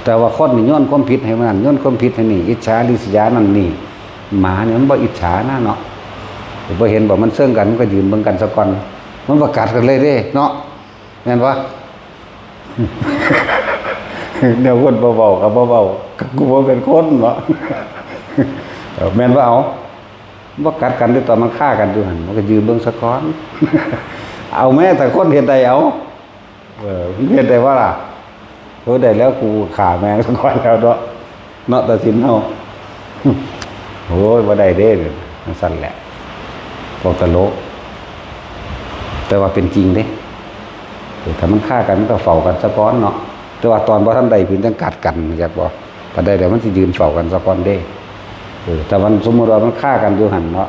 แต่ว่าคนนี่โยนความผิดให้มันนั่นโยนความผิดให้นี่อิจฉาริษยานั่นนี่หมาเนี่ยมันบ่อิจฉานะเนาะบ่เห็นบ่มันเสื่องกันมันก็ยืนเบิ่งกันซะก่อนมันบ่กัดกันเลยเด้เนาะแม่นบ่ เดี๋ยวคนเบาๆกับเบาๆกูบ่เป็นคนเนาะ แม่นว่าเอาบ่กัดกันด้วยตอนมันฆ่ากันอยู่หั่นมันก็ยืนเบิ่งซะก่อน เอาแม้แต่คนเฮ็ดได้เอาเฮ็ดได้ว่าล่ะโหได้แล้วกูฆ่าแม่งซะก่อนแล้วเนาะเนาะตัดสินเฮา โอ้ยบ่ได้เด้มันสั่นแหละพวกตลกแต่ว่าเป็นจริงเด้ถ้ามันฆ่ากันมันก็เฝ้ากันซะก่อนเนาะแต่ว่าตอนบ่ทันได้เพิ่นจังกัดกันจักบ่ถ้าได้แล้วมันสิยืนเฝ้ากันซะก่อนเด้แต่มันสมมุติว่ามันฆ่ากันอยู่หั่นเนาะ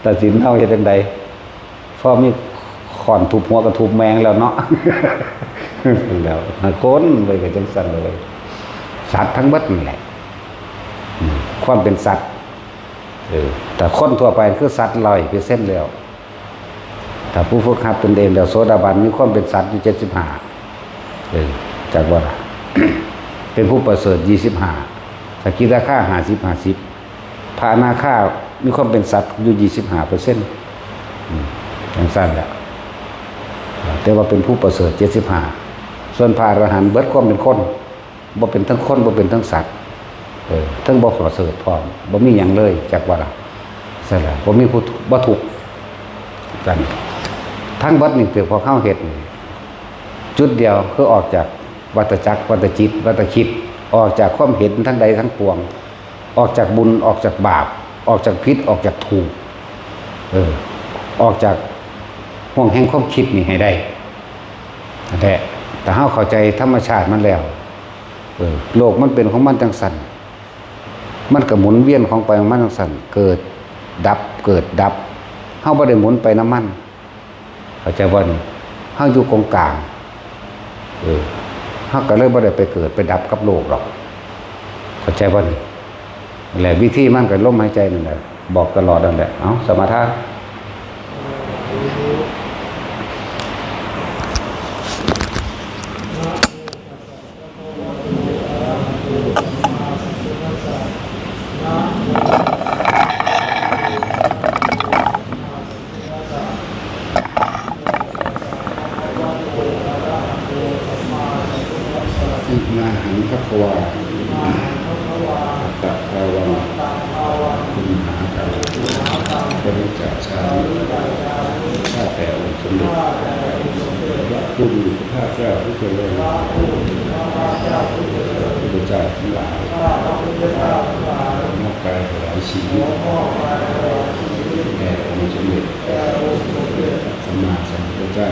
ตัดสินเฮาเฮ็ดจังได๋พอมีขอนทุบหัวก็ทุบแมงแล้วเนาะ แล้วคนไปก็จังซั่นเลยสัตว์ทั้งเบิดนี่แหละความเป็นสัตว์แต่คนทั่วไปคือสัตว์100%แล้วถ้าผู้ฝึกหัดตนเองแล้วโสดาบันมีความเป็นสัตว์อยู่75จากว่า เป็นผู้ประเสริฐ25สกิทาคา50พระอนาคามีความเป็นสัตว์อยู่25%อย่างสั้นแหละแต่ว่าเป็นผู้ประเสริฐ75ส่วนพระอรหันต์เบิดความเป็นคนบ่เป็นทั้งคนบ่เป็นทั้งสัตว์ทั้งบ่ประเสริฐพร้อมบ่มีหยังเลยจากว่าซั่นแหละบ่มีผู้บ่ทุกข์กันทั้งวัดนี่คือพอเข้าเฮ็ดจุดเดียวคือออกจากวัฏจักรวัฏจิตวัฏคิดออกจากความเห็นทั้งใดทั้งปวงออกจากบุญออกจากบาปออกจากผิดออกจากถูกออกจากห่วงแห่งความคิดนี่ให้ได้แต่เฮาเข้าใจธรรมชาติมันแล้วโลกมันเป็นของมันจังซั่นมันก็หมุนเวียนของไปของมันจังซั่นเกิดดับเกิดดับเฮาบ่ได้หมุนไปน้ำมันเข้าใจบ่นี่เฮาอยู่กองกลางเฮาก็เลยบ่ได้ไปเกิดไปดับกับโลกหรอกเข้าใจบ่นี่แหละวิธีมันก็ลมหายใจนั่นแหละบอกตลอดนั่นแหละเอ้าสมาทานนาหังพระควาตัดภาวนาคุณหาเก่าบริจาคชาข้าแต่องค์สมเด็จพระผู้มีพระภาคเจ้าผู้เจริญบริจาคทั้งหลายมอบกายถวายชีวิตแด่องค์สมเด็จพระสัมมาสัมพุทธเจ้า